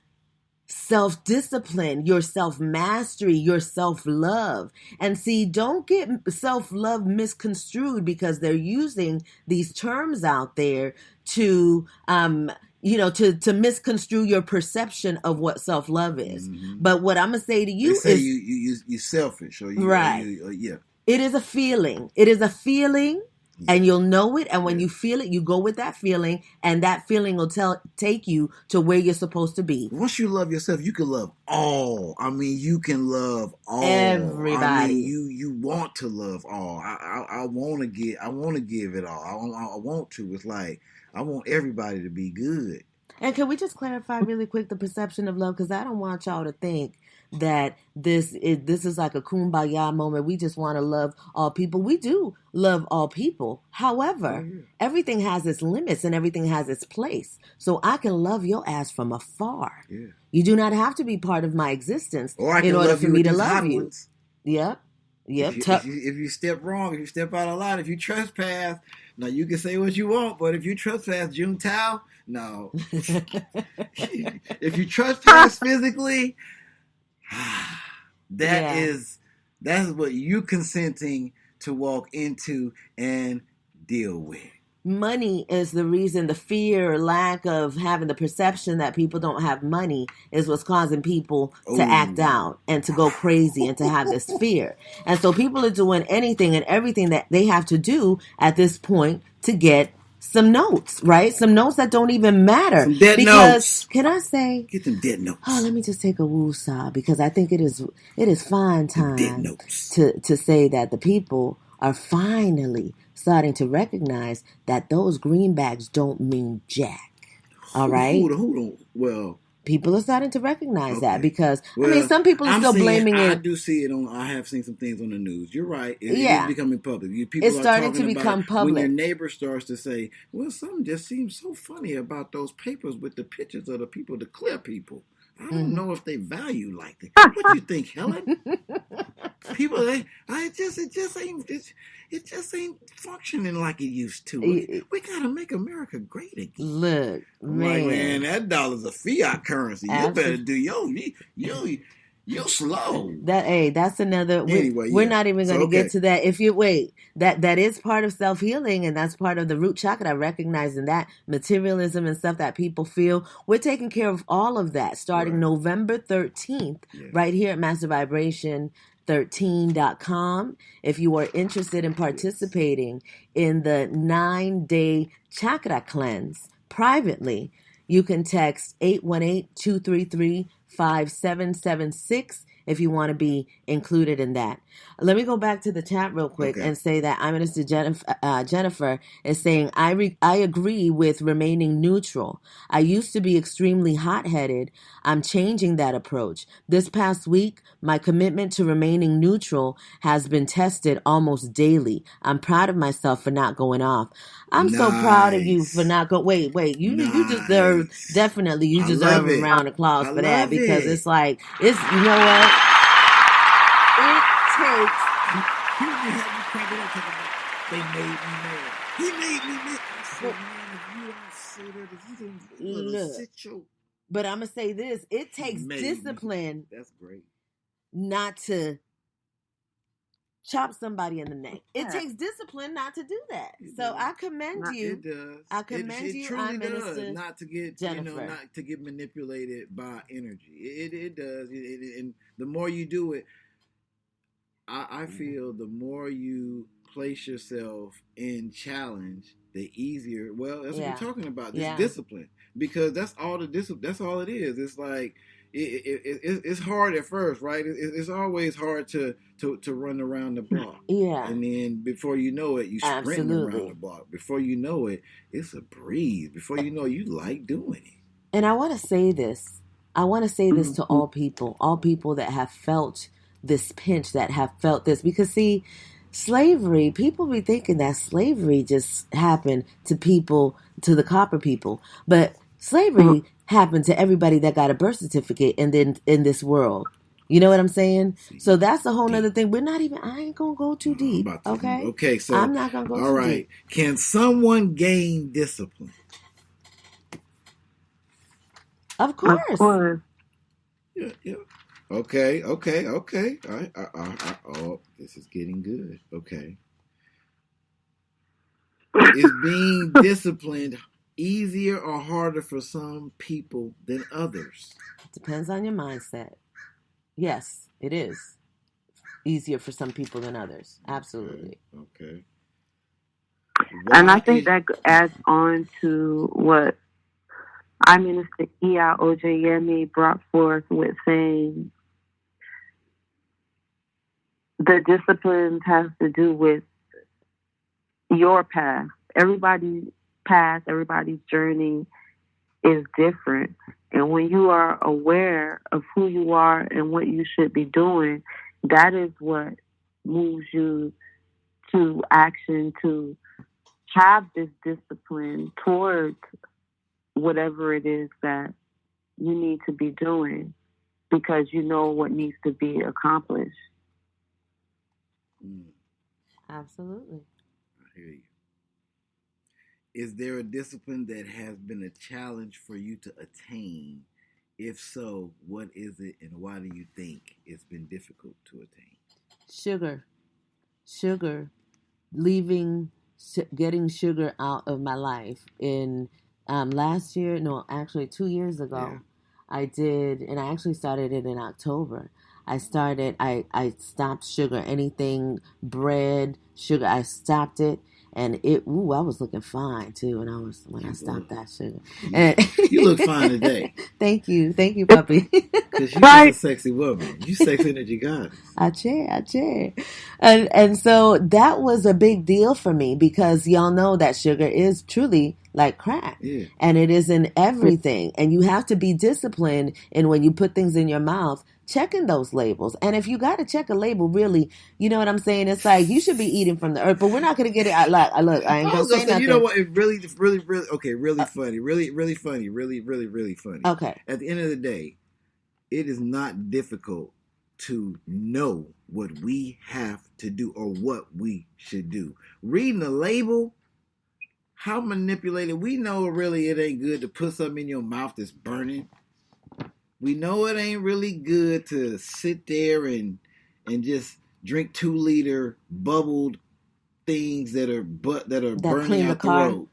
self-discipline, your self-mastery, your self-love. And see, don't get self-love misconstrued because they're using these terms out there to to misconstrue your perception of what self-love is. But what I'm gonna say to you they say is you selfish or you right. Yeah. It is a feeling. It is a feeling. And you'll know it, and when you feel it, you go with that feeling, and that feeling will take you to where you're supposed to be. Once you love yourself, you can love all. I mean, you can love all. Everybody. I mean, you want to love all. I want to give it all. I want to. It's like I want everybody to be good. And can we just clarify really quick the perception of love? Because I don't want y'all to think that this is like a kumbaya moment. We just want to love all people. We do love all people. However, everything has its limits and everything has its place. So I can love your ass from afar. Yeah. You do not have to be part of my existence in order for me to love you. Ones. Yep. If you step wrong, if you step out of line, if you trespass, now you can say what you want, but if you trespass Juntao, no. If you trespass physically, that's what you consenting to walk into and deal with. Money is the reason. The fear or lack of having the perception that people don't have money is what's causing people to act out and to go crazy and to have this fear. And so people are doing anything and everything that they have to do at this point to get some notes, right? Some notes that don't even matter. Some dead notes. Can I say? Get them dead notes. Oh, let me just take a woosah because I think it is fine time dead notes. to say that the people are finally starting to recognize that those greenbacks don't mean jack. All right? Well, people are starting to recognize that because, some people are blaming it. I do see it I have seen some things on the news. You're right. It is becoming public. It's starting to become public. When your neighbor starts to say, well, something just seems so funny about those papers with the pictures of the people, the clear people. I don't know if they value like that. What do you think, Helen? People, it just ain't functioning like it used to. We gotta make America great again. Look, man, that dollar's a fiat currency. Absolutely. You better do you're slow. That's another. We're not even going to get to that. If you wait, that is part of self healing, and that's part of the root chakra. Recognizing that materialism and stuff that people feel, we're taking care of all of that starting November 13th, right here at Master Vibration 13.com. If you are interested in participating in the 9-day chakra cleanse privately, you can text 818-233-5776 if you want to be included in that. Let me go back to the chat real quick and say that our Minister Jennifer is saying, I agree with remaining neutral. I used to be extremely hot-headed. I'm changing that approach. This past week, my commitment to remaining neutral has been tested almost daily. I'm proud of myself for not going off. I'm so proud of you for not going. Wait. You deserve, definitely, you deserve a round of applause for that because it's like, you know what? It takes. They made me mad. He made me mad. I said, man, if you don't say that, if you don't sit your... But I'm going to say this. It takes discipline. That's great. Not to chop somebody in the neck. It takes discipline not to do that. I commend you. It does. I commend you. It truly does. Not to get Jennifer. not to get manipulated by energy. It does. And the more you do it, I feel the more you place yourself in challenge, the easier. Well, that's what we're talking about. This discipline, because that's all the discipline. That's all it is. It's like it's hard at first, right? It's always hard to run around the block. Yeah. And then before you know it, you sprint around the block. Before you know it, it's a breeze. Before you know it, you like doing it. And I want to say this. I want to say this to all people that have felt this pinch, that have felt this. Because, see, slavery, people be thinking that slavery just happened to people, to the copper people. But slavery happened to everybody that got a birth certificate and then in this world. You know what I'm saying? So that's a whole nother thing. I ain't going to go too deep. Okay? Okay, so I'm not going to go all too right. deep. Can someone gain discipline? Of course. Of course. Yeah. Okay. All right. Oh, this is getting good. Okay. Is being disciplined easier or harder for some people than others? Depends on your mindset. Yes, it is easier for some people than others. Absolutely. Okay. And I think that adds on to what our Minister Iya Ojayemi brought forth with saying the disciplines has to do with your path. Everybody's path, everybody's journey is different. And when you are aware of who you are and what you should be doing, that is what moves you to action, to have this discipline towards whatever it is that you need to be doing, because you know what needs to be accomplished. Absolutely. I hear you. Is there a discipline that has been a challenge for you to attain? If so, what is it and why do you think it's been difficult to attain? Sugar. Getting sugar out of my life. In last year, no, actually 2 years ago, I did, and I actually started it in October. I stopped sugar, anything, bread, sugar, I stopped it. And I was looking fine too. When I stopped that sugar. You look fine today. Thank you, puppy. Because you're just a sexy woman. You sex energy goddess. I chair. And so that was a big deal for me, because y'all know that sugar is truly like crack. Yeah. And it is in everything. And you have to be disciplined in when you put things in your mouth, checking those labels. And if you got to check a label, really, you know what I'm saying? It's like you should be eating from the earth, but we're not going to get it. Look, I ain't going to say nothing. You know what? It's really funny. Really funny. Really funny. Okay. At the end of the day, it is not difficult to know what we have to do or what we should do. Reading the label, how manipulated. We know really it ain't good to put something in your mouth that's burning. We know it ain't really good to sit there and just drink 2-liter bubbled things that are burning out the road.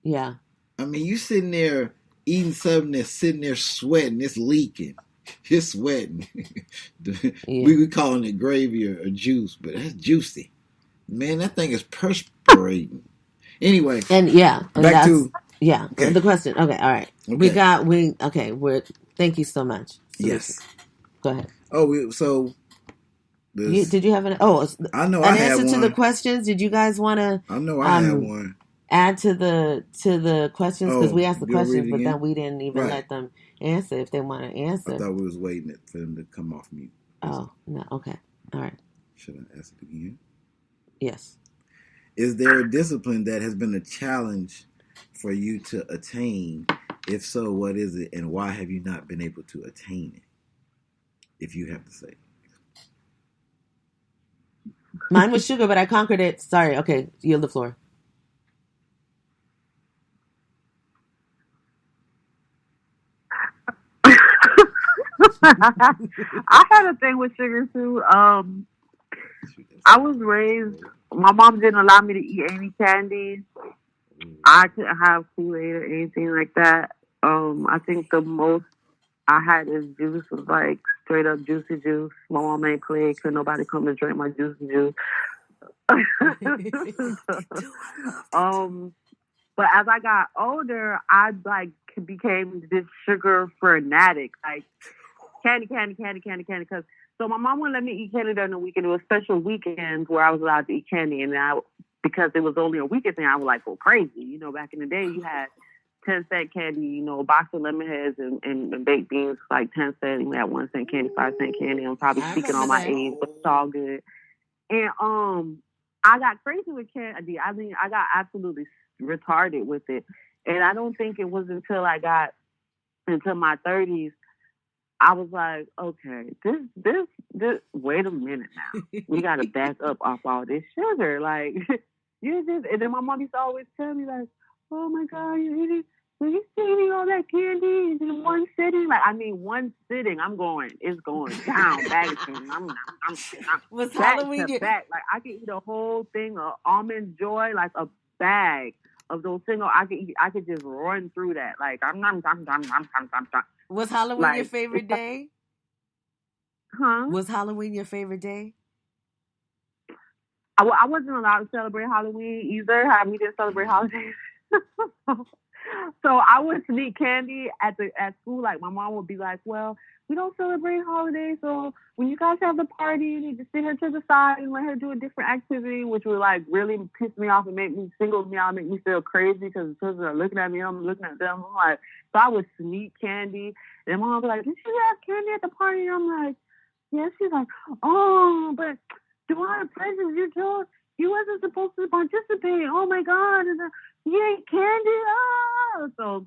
Yeah. I mean, you sitting there eating something that's sitting there sweating, it's leaking. It's sweating. We calling it gravy or juice, but that's juicy. Man, that thing is perspirating. Anyway. And back to the question. Okay, all right. Okay. Thank you so much. Yes. Go ahead. Did you have an answer to the questions? Did you guys want to? I know I had one. Add to the questions, because we asked the questions, but then we didn't even let them answer if they want to answer. I thought we was waiting for them to come off mute. Oh no! Okay, all right. Should I ask it again? Yes. Is there a discipline that has been a challenge for you to attain? If so, what is it, and why have you not been able to attain it? If you have to say. Mine was sugar, but I conquered it. Sorry. Okay, yield the floor. I had a thing with sugar too. I was raised. My mom didn't allow me to eat any candy. I couldn't have Kool-Aid or anything like that. I think the most I had as juice was like straight up juicy juice. My mom ain't play. Could nobody come and drink my juicy juice. But as I got older, I became this sugar fanatic. Like candy. Cause so my mom wouldn't let me eat candy during the weekend. It was special weekends where I was allowed to eat candy, and because it was only a weekend thing, I would like go crazy. You know, back in the day, you had 10-cent candy, a box of lemon heads and baked beans like 10 cents. We had 1 cent candy, 5-cent candy. I'm probably I speaking remember on my that. age, but it's all good. And I got crazy with candy. I mean, I got absolutely retarded with it. And I don't think it was until I got into my 30s, I was like, okay, this. Wait a minute now. We got to back up off all this sugar. Like, you just. And then my mom used to always tell me like, oh my God, you eating all that candy in one sitting? Like, I mean, one sitting, it's going down. Bag of candy. I'm Was back Halloween to your... back. Like, I could eat a whole thing of almond joy, like a bag of those single. I could just run through that. Like, Was Halloween like, your favorite day? Huh? Was Halloween your favorite day? I wasn't allowed to celebrate Halloween either. We didn't celebrate holidays. So I would sneak candy at school. Like, my mom would be like, well, we don't celebrate holidays, so when you guys have the party, you need to sit her to the side and let her do a different activity, which would like really piss me off and single me out, make me feel crazy because the children are looking at me, I'm looking at them. I'm like, so I would sneak candy, and my mom would be like, did you have candy at the party? And I'm like, yeah. She's like, oh, but do I have presents? You wasn't supposed to participate. Oh my God. And you ate candy. Oh. So,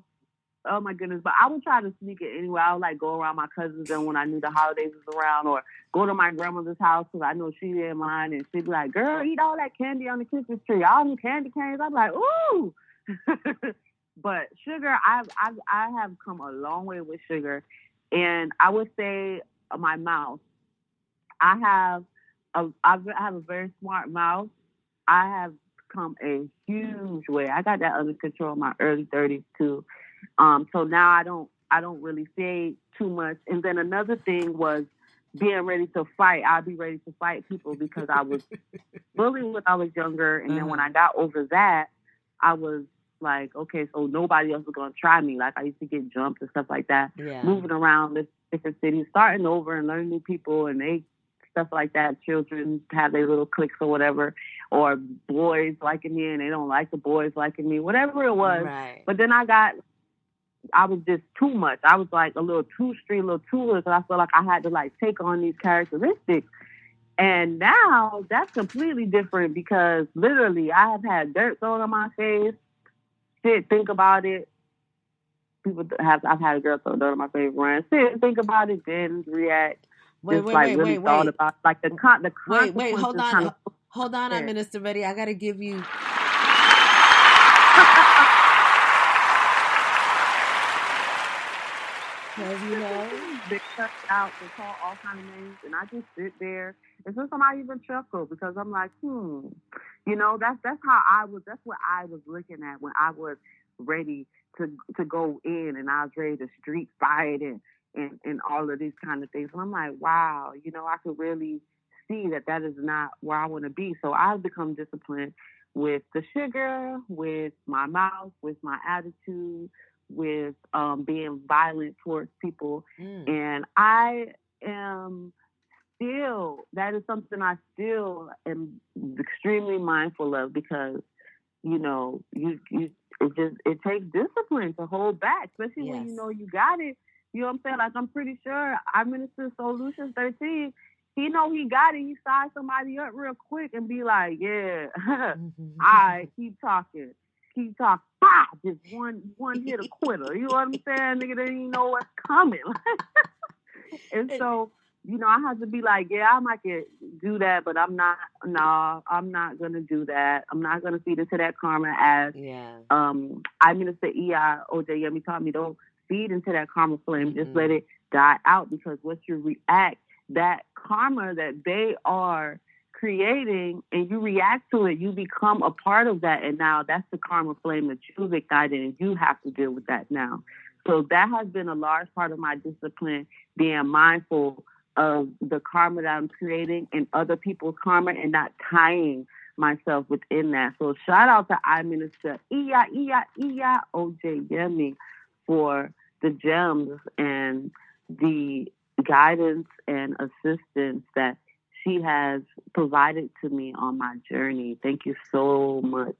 oh my goodness. But I would try to sneak it anyway. I would like go around my cousins and when I knew the holidays was around, or go to my grandmother's house because I know she didn't mind, and she'd be like, girl, eat all that candy on the Christmas tree. All them candy canes. I'm like, ooh. But sugar, I have come a long way with sugar. And I would say my mouth. I have a very smart mouth. I have come a huge way. I got that under control in my early 30s too. So now I don't really say too much. And then another thing was being ready to fight. I'd be ready to fight people because I was bullied when I was younger. And then when I got over that, I was like, okay, so nobody else is going to try me. Like, I used to get jumped and stuff like that. Yeah. Moving around the different cities, starting over and learning new people, and stuff like that. Children have their little cliques or whatever, or boys liking me and they don't like the boys liking me, whatever it was. Right. But then I was just too much. I was like a little too street, a little too hood, because I felt like I had to like take on these characteristics. And now that's completely different because literally I have had dirt thrown on my face. Sit, think about it. I've had a girl throw dirt on my face, run. Sit, think about it, then react. Wait. About like the consequences. Wait, hold on, Minister Betty. I gotta give you. Because they cut out, they call all kinds of names, and I just sit there, and sometimes I even chuckle because I'm like, that's how I was. That's what I was looking at when I was ready to go in, and I was ready to street fight and all of these kind of things. And I'm like, wow, I could really see that is not where I want to be. So I've become disciplined with the sugar, with my mouth, with my attitude, with being violent towards people. And I am still, that is something I still am extremely mindful of because, it takes discipline to hold back, especially when you know you got it. You know what I'm saying? Like, I'm pretty sure our Minister Solutions 13, he know he got it. He size somebody up real quick and be like, yeah, all right, keep talking. Bah! Just one hit a quitter. You know what I'm saying? Nigga didn't even know what's coming. And so, I have to be like, yeah, I might do that, but I'm not going to do that. I'm not going to feed into that karma as, I Minister E.I. O.J. Yemi taught me, don't feed into that karma flame. Just let it die out, because once you react, that karma that they are creating and you react to it, you become a part of that. And now that's the karma flame that you've ignited, and you have to deal with that now. So that has been a large part of my discipline, being mindful of the karma that I'm creating and other people's karma and not tying myself within that. So shout out to I Minister E.I. O.J. Yemi for the gems and the guidance and assistance that she has provided to me on my journey. Thank you so much.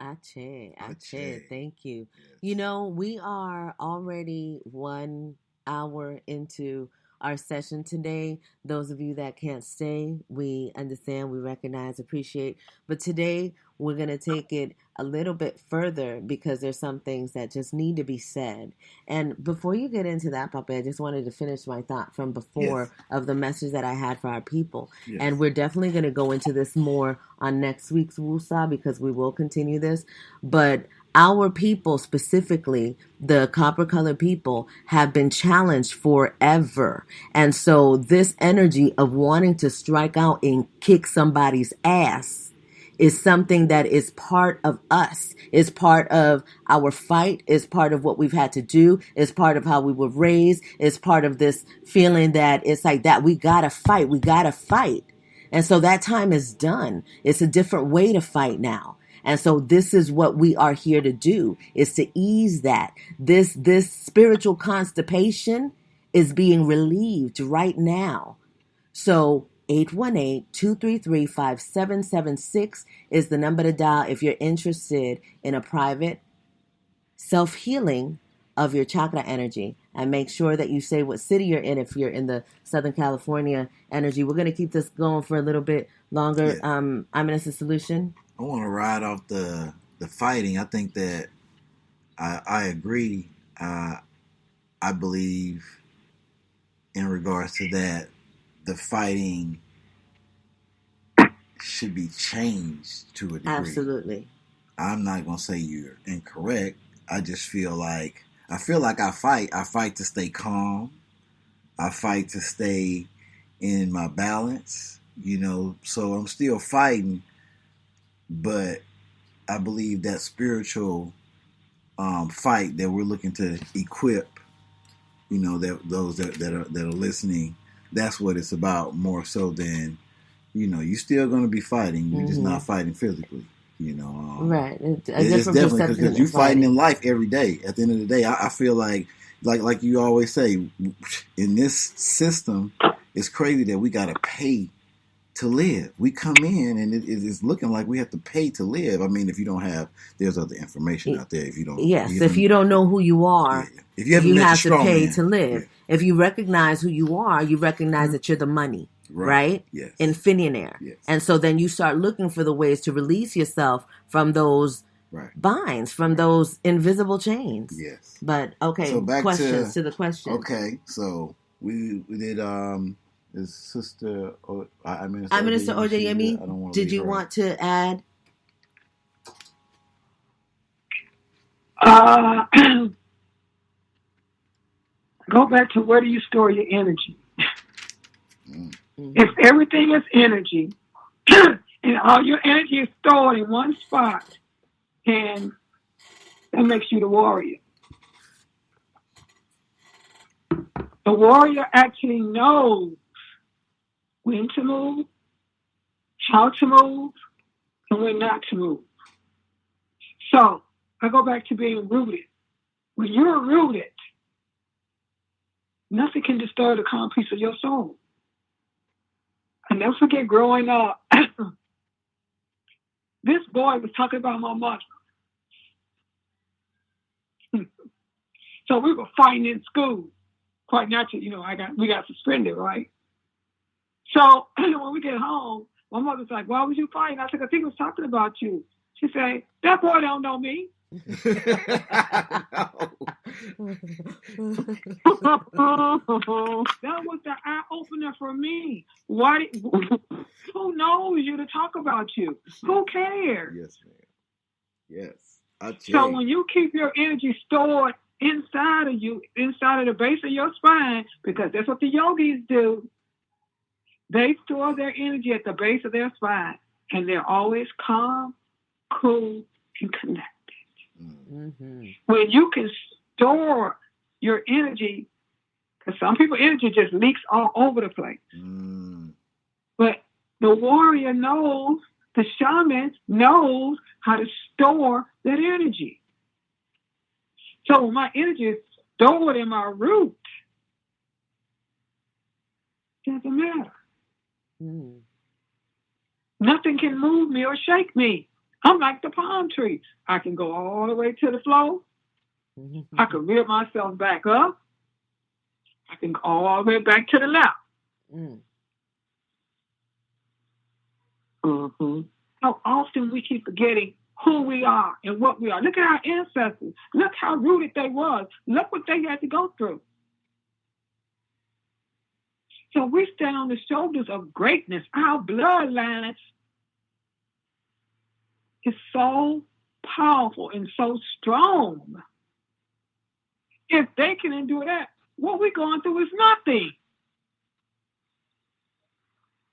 Ache, Ache. thank you. Yes. You know, we are already 1 hour into our session today. Those of you that can't stay, we understand, we recognize, appreciate. But today, we're going to take it a little bit further because there's some things that just need to be said. And before you get into that, Papa, I just wanted to finish my thought from before of the message that I had for our people. Yes. And we're definitely going to go into this more on next week's Wusa because we will continue this. But our people, specifically the copper colored people, have been challenged forever. And so this energy of wanting to strike out and kick somebody's ass is something that is part of us, is part of our fight, is part of what we've had to do, is part of how we were raised, is part of this feeling that it's like that we gotta fight, we gotta fight. And so that time is done. It's a different way to fight now. And so this is what we are here to do, is to ease that. This spiritual constipation is being relieved right now. So 818-233-5776 is the number to dial if you're interested in a private self-healing of your chakra energy. And make sure that you say what city you're in if you're in the Southern California energy. We're going to keep this going for a little bit longer. Yeah. I'm in a solution. I want to ride off the fighting. I think that I agree. I believe in regards to that, the fighting should be changed to a degree. Absolutely. I'm not going to say you're incorrect. I just feel like I fight. I fight to stay calm. I fight to stay in my balance, so I'm still fighting, but I believe that spiritual fight that we're looking to equip, that those that are listening, that's what it's about more so than, you're still going to be fighting. You're just not fighting physically, Right. It's definitely because you're fighting in life every day. At the end of the day, I feel like you always say, in this system, it's crazy that we got to pay to live. We come in and it's looking like we have to pay to live. I mean, if you don't have, there's other information out there. If you don't, if you don't know who you are, if you have to pay to live. Yeah. If you recognize who you are, you recognize that you're the money, right? Yes. Infinionaire. Yes. And so then you start looking for the ways to release yourself from those binds, from those invisible chains. Yes. But okay, so back questions to the question. Okay, so we did is Sister Minister Odeyemi, did you want to add? Go back to where do you store your energy? Mm-hmm. If everything is energy, and all your energy is stored in one spot, and that makes you the warrior. The warrior actually knows when to move, how to move, and when not to move. So I go back to being rooted. When you're rooted, nothing can disturb the calm peace of your soul. I never forget growing up, this boy was talking about my mother. So we were fighting in school. Quite naturally, we got suspended, right? So when we get home, my mother's like, "Why was you fighting?" I said, "I think he was talking about you." She said, "That boy don't know me." That was the eye opener for me. Who knows you to talk about you? Who cares? Yes, ma'am. Yes. So when you keep your energy stored inside of you, inside of the base of your spine, because that's what the yogis do. They store their energy at the base of their spine, and they're always calm, cool, and connected. Mm-hmm. When you can store your energy, because some people's energy just leaks all over the place. But the warrior knows, the shaman knows how to store that energy. So when my energy is stored in my root, it doesn't matter. Nothing can move me or shake me. I'm like the palm tree. I can go all the way to the floor. I can rear myself back up. I can go all the way back to the left. Mm-hmm. How often we keep forgetting who we are and what we are. Look at our ancestors. Look how rooted they was. Look what they had to go through. So we stand on the shoulders of greatness. Our bloodline is so powerful and so strong. If they can endure that, what we're going through is nothing.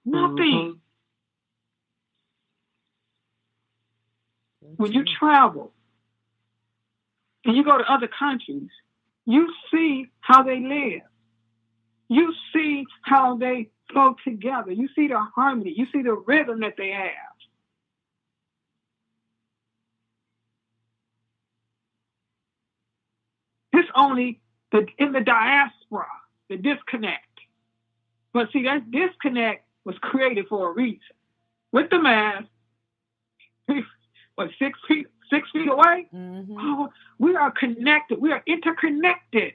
Nothing. When you travel and you go to other countries, you see how they live. You see how they flow together. You see the harmony. You see the rhythm that they have. It's only in the diaspora, the disconnect. But see, that disconnect was created for a reason. With the mask, 6 feet away? Mm-hmm. Oh, we are connected. We are interconnected.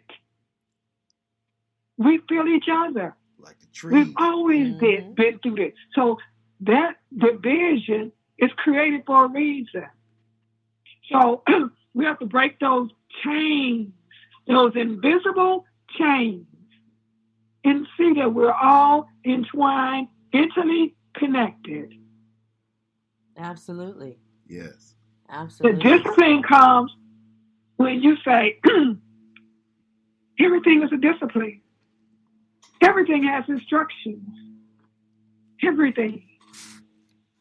We feel each other. Like the trees. We've always been through this. So that division is created for a reason. So we have to break those chains, those invisible chains, and see that we're all entwined, intimately connected. Absolutely. Yes. Absolutely. The discipline comes when you say, everything is a discipline. Everything has instructions. Everything.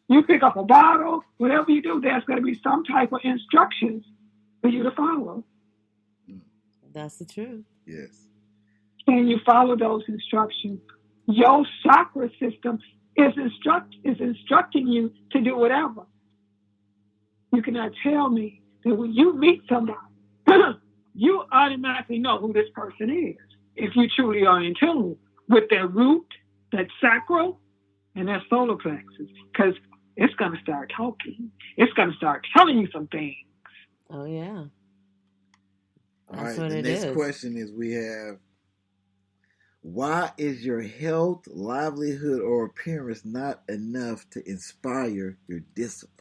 You pick up a bottle, whatever you do, there's going to be some type of instructions for you to follow. That's the truth. Yes. And you follow those instructions. Your chakra system is instructing you to do whatever. You cannot tell me that when you meet somebody, you automatically know who this person is if you truly are in tune with their root, that sacral, and their solar plexus, because it's going to start talking. It's going to start telling you some things. Oh, yeah. All right, the next question is we have, why is your health, livelihood, or appearance not enough to inspire your discipline?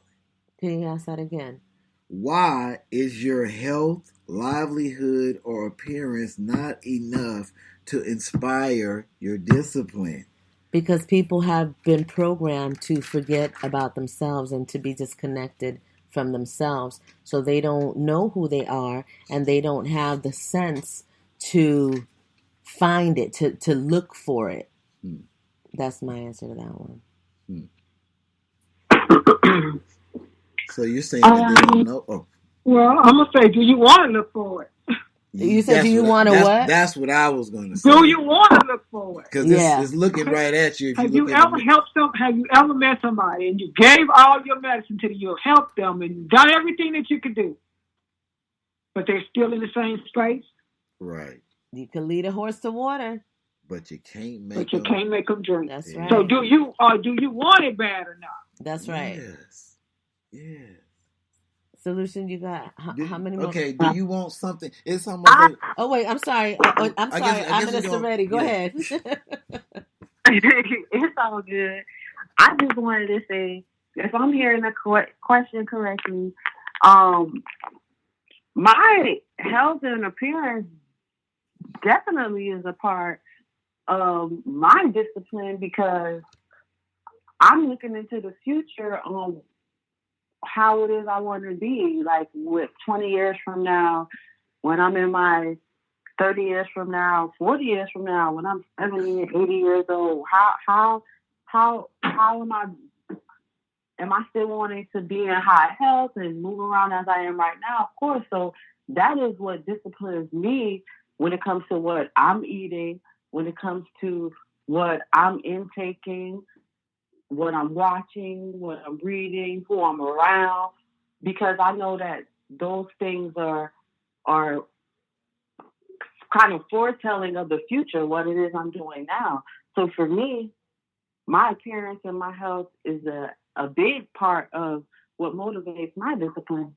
Can you ask that again? Why is your health, livelihood, or appearance not enough to inspire your discipline? Because people have been programmed to forget about themselves and to be disconnected from themselves. So they don't know who they are, and they don't have the sense to find it, to look for it. That's my answer to that one. So you're saying that they don't know? Oh. Well, I'm going to say, do you want to look for it? You said, do you want to what? That's what I was going to say. Do you want to look for it? Because it's looking right at you. If have you ever helped have you ever met somebody and you gave all your medicine to them, you helped them and done everything that you could do, but they're still in the same space? Right. You can lead a horse to water, but you can't make them drink. That's right. So do you want it bad or not? That's right. Yes. Yes. Solution, you got how many more? Okay, do you want something? It's something. Oh wait, I'm sorry. I'm sorry. I'm Minister Ready. Go ahead. It's all good. I just wanted to say, if I'm hearing the question correctly, my health and appearance definitely is a part of my discipline, because I'm looking into the future on how it is I want to be, like with 20 years from now, when I'm in my 30 years from now, 40 years from now, when I'm 70 and 80 years old. How am I still wanting to be in high health and move around as I am right now? Of course. So that is what disciplines me when it comes to what I'm eating, when it comes to what I'm intaking, what I'm watching, what I'm reading, who I'm around, because I know that those things are kind of foretelling of the future, what it is I'm doing now. So for me, my appearance and my health is a big part of what motivates my discipline.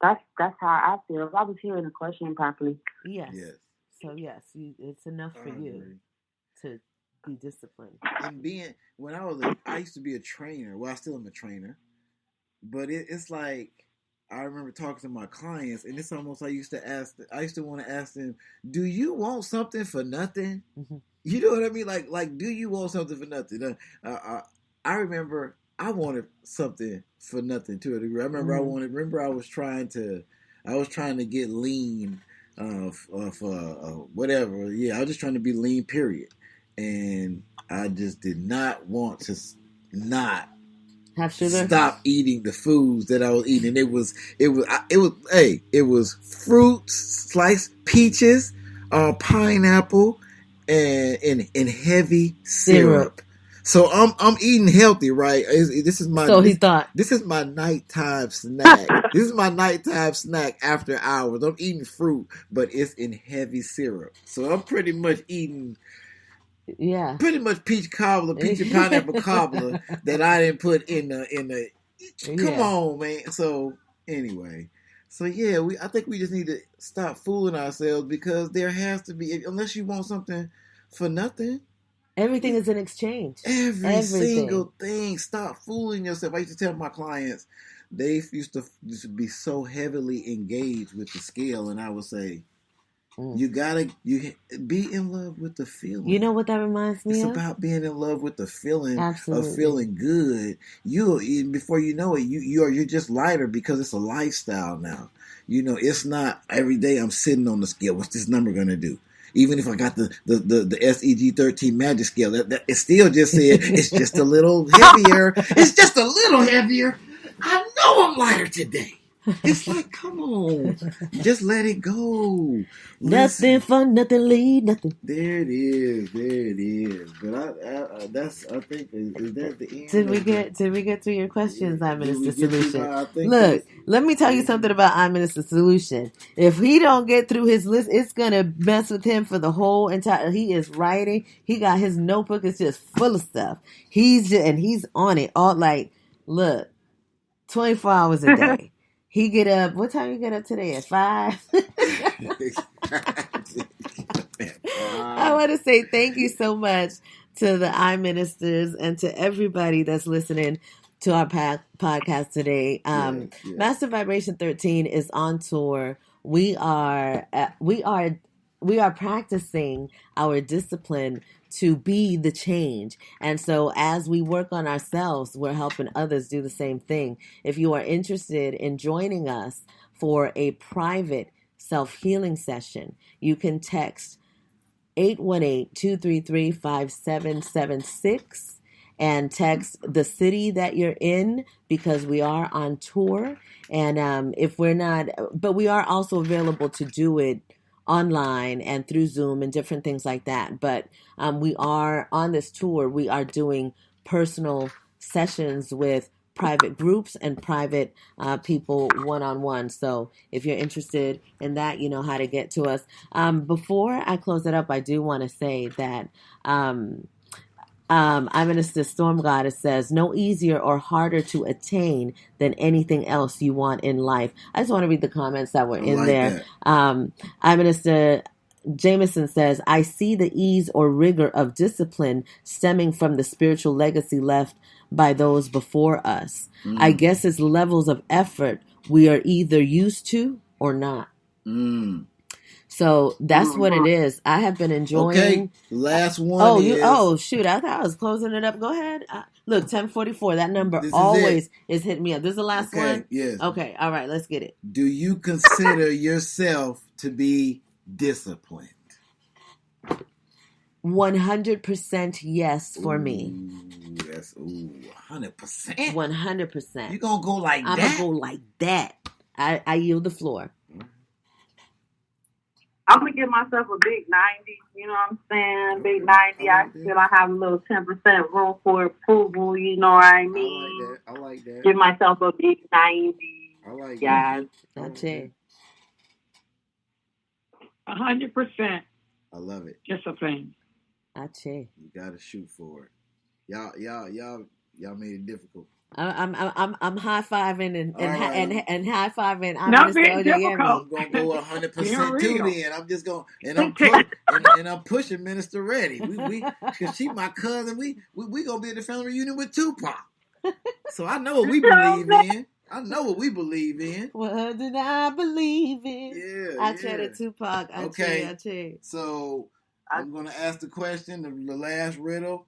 That's how I feel. If I was hearing the question properly. Yes. Yes. So yes, it's enough for you agree. to be disciplined. And being when I used to be a trainer. Well, I still am a trainer, but it's like I remember talking to my clients, and it's almost I used to want to ask them, "Do you want something for nothing?" Mm-hmm. You know what I mean? Like, do you want something for nothing? I remember I wanted something for nothing to a degree. I remember I was trying to get lean, for whatever. Yeah, I was just trying to be lean. Period. And I just did not want to not have sugar. Stop eating the foods that I was eating. It was fruits, sliced peaches, pineapple, and heavy syrup. So I'm eating healthy, right? This is my nighttime snack. This is my nighttime snack after hours. I'm eating fruit, but it's in heavy syrup. So I'm pretty much eating pretty much peach and pineapple cobbler that I didn't put in the. Come on, man. So anyway. So yeah, I think we just need to stop fooling ourselves because there has to be, unless you want something for nothing. Everything is an exchange. Every single thing. Stop fooling yourself. I used to tell my clients, they used to be so heavily engaged with the scale, and I would say, you be in love with the feeling. You know what that reminds me of? It's about being in love with the feeling. Absolutely. Of feeling good. Before you know it, you're just lighter because it's a lifestyle now. You know, it's not every day I'm sitting on the scale. What's this number gonna do? Even if I got the SEG 13 magic scale, that it still just said it's just a little heavier. It's just a little heavier. I know I'm lighter today. It's like, come on, just let it go. Nothing fun, nothing lead, nothing. There it is. But I think is that the end? Did we get through your questions? I Minister Solution. Look, let me tell you something about I Minister Solution. If he don't get through his list, it's gonna mess with him for the whole entire. He is writing. He got his notebook. It's just full of stuff. He's on it all. Like, look, 24 hours a day. He get up. What time you get up today? At 5? I want to say thank you so much to the iMinisters and to everybody that's listening to our podcast today. Master Vibration 13 is on tour. We are practicing our discipline to be the change. And so as we work on ourselves, we're helping others do the same thing. If you are interested in joining us for a private self-healing session, you can text 818-233-5776 and text the city that you're in because we are on tour. And if we're not, but we are also available to do it online and through Zoom and different things like that. But we are on this tour. We are doing personal sessions with private groups and private people one-on-one. So if you're interested in that, you know how to get to us. Before I close it up, I do want to say that I'm Minister Storm Goddess says, no easier or harder to attain than anything else you want in life. I just want to read the comments that were in there. I'm Minister Jameson says, I see the ease or rigor of discipline stemming from the spiritual legacy left by those before us. I guess it's levels of effort we are either used to or not. So that's what it is. I have been enjoying. Okay, last one. Shoot! I thought I was closing it up. Go ahead. Look, 1044. That number always is hitting me up. This is the last one. Yes. Okay. All right. Let's get it. Do you consider yourself to be disciplined? 100% yes for me. Yes. 100%. 100%. You gonna go like that? I'm gonna go like that. I yield the floor. I'm gonna give myself a big 90. You know what I'm saying? Big 90. I feel I have a little 10% room for approval. You know what I mean? I like that. Give myself a big 90. I like guys. That's it. 100%. I love it. Discipline. That's it. You gotta shoot for it. Y'all made it difficult. I'm high fiving and All right. and high fiving. I'm Not Mr. being Oyeyemi. difficult. I'm gonna go Being 100% too. real. Then I'm just gonna and I'm pushing Minister Reddy. We because she my cousin. We gonna be at the family reunion with Tupac. So I know what we believe in. I know what we believe in. What did I believe in? Yeah, I yeah. traded Tupac. Okay. So I'm gonna ask the question, the last riddle.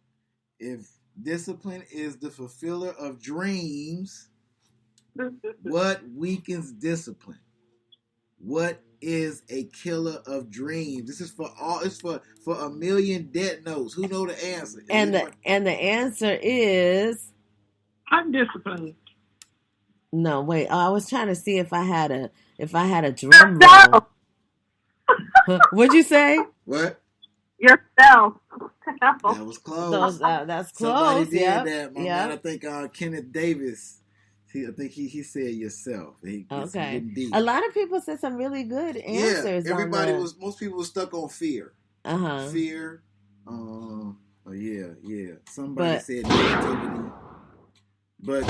If discipline is the fulfiller of dreams, what weakens discipline? What is a killer of dreams? This is for all. It's for a million debt notes. Who know the answer? And the answer is Undisciplined. no. Wait, I was trying to see if I had a drum roll. What'd you say? What? Yourself. That was close. That's close. Somebody did Yep. that. My man, I think Kenneth Davis. I think he said yourself. Okay. A lot of people said some really good answers. Yeah, most people were stuck on fear. Fear. Yeah. Somebody said negativity. But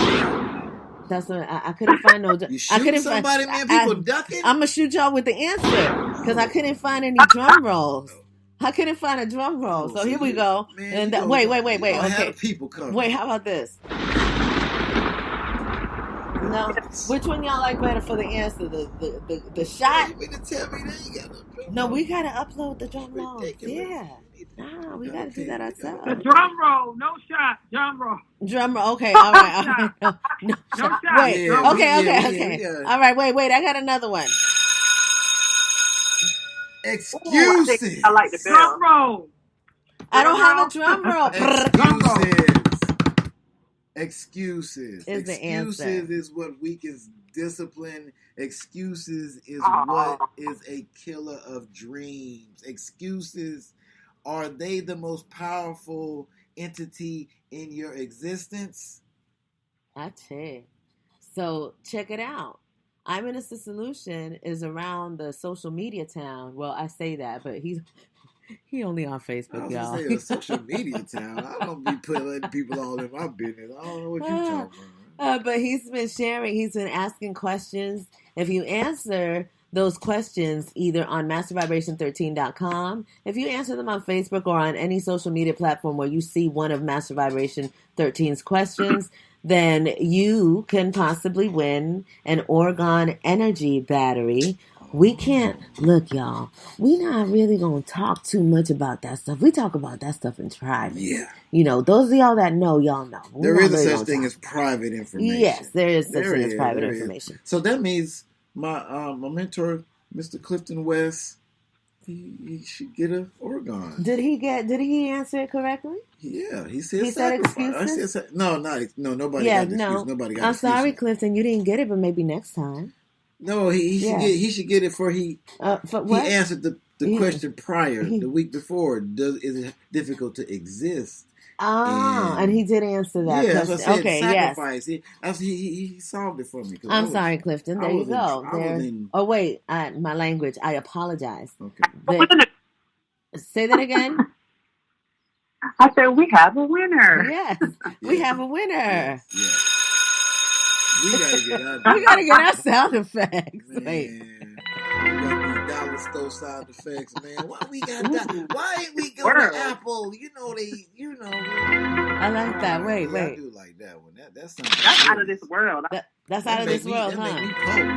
that's what I couldn't find no. You shoot somebody, man. People ducking. I'm gonna shoot y'all with the answer because I couldn't find any drum rolls. I couldn't find a drum roll. So here we go. Man, and wait. Okay. Have people come. Wait, how about this? No, which one y'all like better for the answer? The shot? You mean to tell me that you got no drum No, roll? we gotta upload the drum roll. Ridiculous. Yeah. Nah, we gotta do that ourselves. The drum roll, no shot. Drum roll. Drum roll. Okay, all right. No shot. Wait. Yeah, Okay. All right, wait. I got another one. Excuses. I like the Drum roll. I don't have a drum roll. Excuses. Is the answer. Excuses is what weakens discipline. Excuses is what is a killer of dreams. Excuses, are they the most powerful entity in your existence? I tell you. So check it out. iMinista Solution is around the social media town. Well, I say that, but he only on Facebook, y'all. I was gonna say a social media town. I don't be letting people all in my business. I don't know what you're talking about. But he's been sharing. He's been asking questions. If you answer those questions either on mastervibration13.com, if you answer them on Facebook or on any social media platform where you see one of Master Vibration 13's questions, then you can possibly win an Oregon Energy battery. We can't, look, y'all, we not really going to talk too much about that stuff. We talk about that stuff in private. Yeah. You know, those of y'all that know, y'all know. There is a such thing as private information. Yes, there is such thing as private information. So that means my mentor, Mr. Clifton West, he should get an Oregon. Did he answer it correctly? Yeah, he said excuses. Nobody got an excuse. Nobody got an excuse. I'm sorry, Clifton, you didn't get it, but maybe next time. No, he should get it for he answered the question prior the week before. Is it difficult to exist? And he did answer that. Yeah, that's what I said. Okay, sacrifice. Yes. He solved it for me. I'm sorry, Clifton. There you go. Oh wait, my language. I apologize. Okay. Say that again. I said we have a winner. Yes, we have a winner. Yes. We gotta get our sound effects. Man, Wait. we got these dollar store sound effects, man. Why we got that? Why ain't we go to Apple? I like that. Wait. I do like that one. That's out of this world. That's out of this world, huh? That make me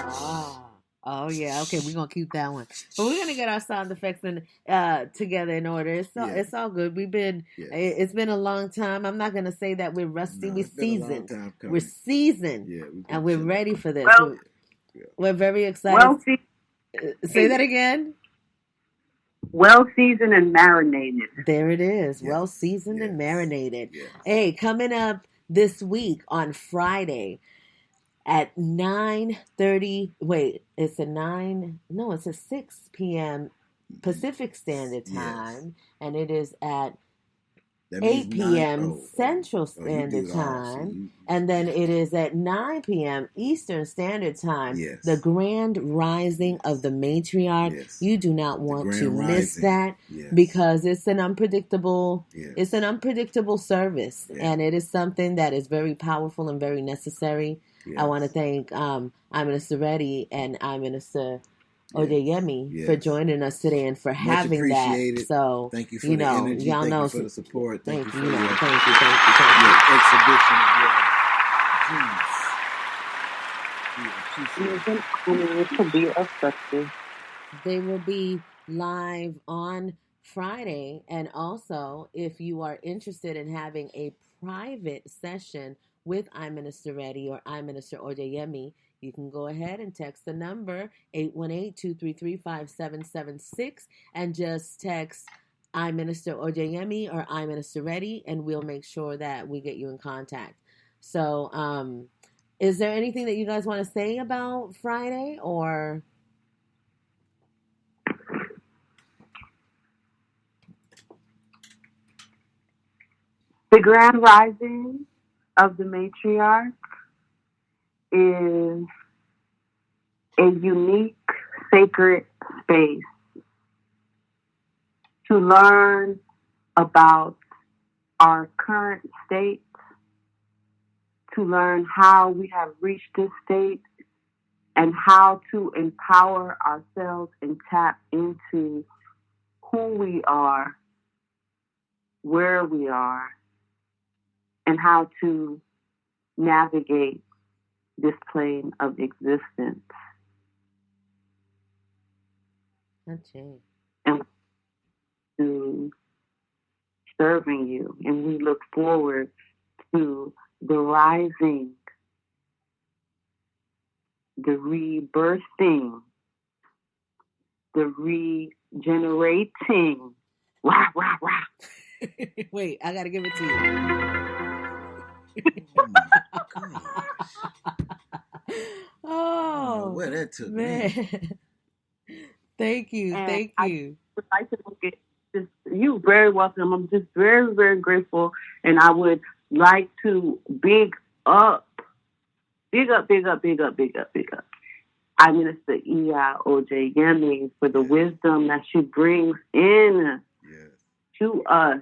pose. Oh yeah. Okay, we're gonna keep that one. But we're gonna get our sound effects together in order. It's all good. It's been a long time. I'm not gonna say that we're rusty. We're seasoned. We're seasoned, and we're ready for this. We're very excited. Say that again. Well seasoned and marinated. There it is. Yes. Well seasoned and marinated. Yes. Hey, coming up this week on Friday at 9:30. Wait, it's a 6 p.m. Pacific Standard Time, and it is at That means 8 p.m. oh, Central you Standard do it all. So Time, and then it is at 9 p.m. Eastern Standard Time, yes. the Grand Rising of the Matriarch. Yes. You do not want to miss Rising. that Yes. because it's an unpredictable Yes. it's an unpredictable service, Yeah. and it is something that is very powerful and very necessary. Yes. I want to thank Minister Reddy and Minister Odeyemi Yes. for joining us today and for Much having appreciated. that. So thank you for the energy. y'all thank know, you for the support. Thank you for your thank you. exhibition of your genius. It could be effective. They will be live on Friday. And also, if you are interested in having a private session with Minister Reddy or Minister Odeyemi, you can go ahead and text the number 818-233-5776 and just text Minister Odeyemi or Minister Reddy, and we'll make sure that we get you in contact. So, is there anything that you guys want to say about Friday or? The Grand Rising of the Matriarch is a unique, sacred space to learn about our current state, to learn how we have reached this state, and how to empower ourselves and tap into who we are, where we are, and how to navigate this plane of existence. Okay. And to serving you. And we look forward to the rising, the rebirthing, the regenerating. Wah, wah, wah. Wait, I gotta give it to you. Oh, where that took man. Thank you. And thank you. I would like to look at this. You're very welcome. I'm just very, very grateful. And I would like to big up I Minister Iya Odeyemi for the wisdom that she brings in to us.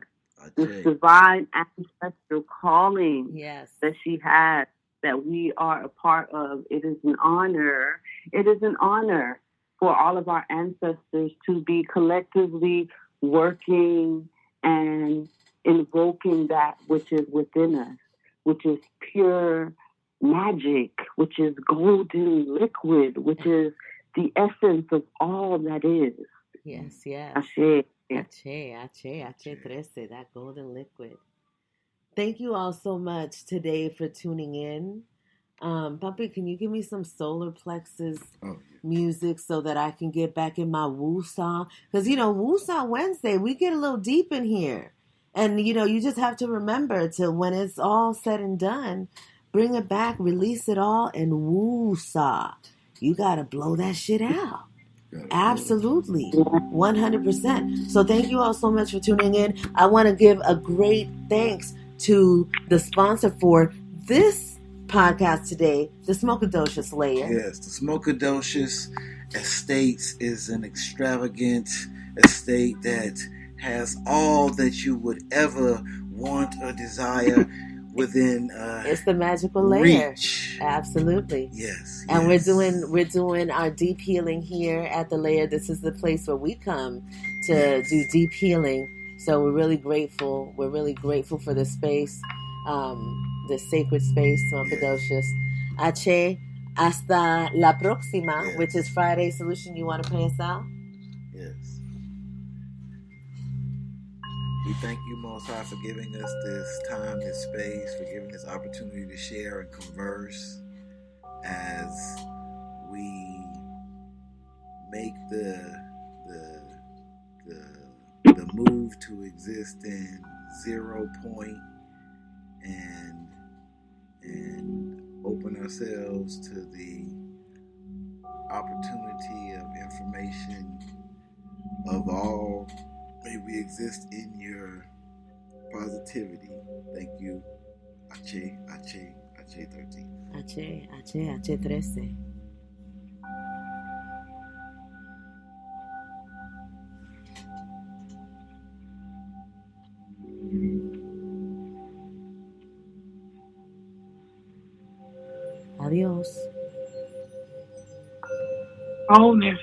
This divine ancestral calling that she has, that we are a part of. It is an honor. It is an honor for all of our ancestors to be collectively working and invoking that which is within us, which is pure magic, which is golden liquid, which is the essence of all that is. Yes, yes. Ashe. Ache, trece, that golden liquid. Thank you all so much today for tuning in. Papi, can you give me some solar plexus music so that I can get back in my woosah? Because, woosah-wednesday, we get a little deep in here. And, you just have to remember to, when it's all said and done, bring it back, release it all, and woosah. You got to blow that shit out. Absolutely. 100%. So thank you all so much for tuning in. I want to give a great thanks to the sponsor for this podcast today, the Smokadocious Layer. Yes, the Smokadocious Estates is an extravagant estate that has all that you would ever want or desire within it's the magical layer. Reach. Absolutely. Yes. And we're doing our deep healing here at the layer. This is the place where we come to do deep healing. So we're really grateful. We're really grateful for this space, this sacred space, Smokadocious. Ache, hasta la próxima, which is Friday Solution. You want to pray us out? Yes. We thank you, Most High, for giving us this time, this space, for giving this opportunity to share and converse as we make the move to exist in 0 point and open ourselves to the opportunity of information of all. May we exist in your positivity. Thank you. H 13. H13. Adios. Wholeness.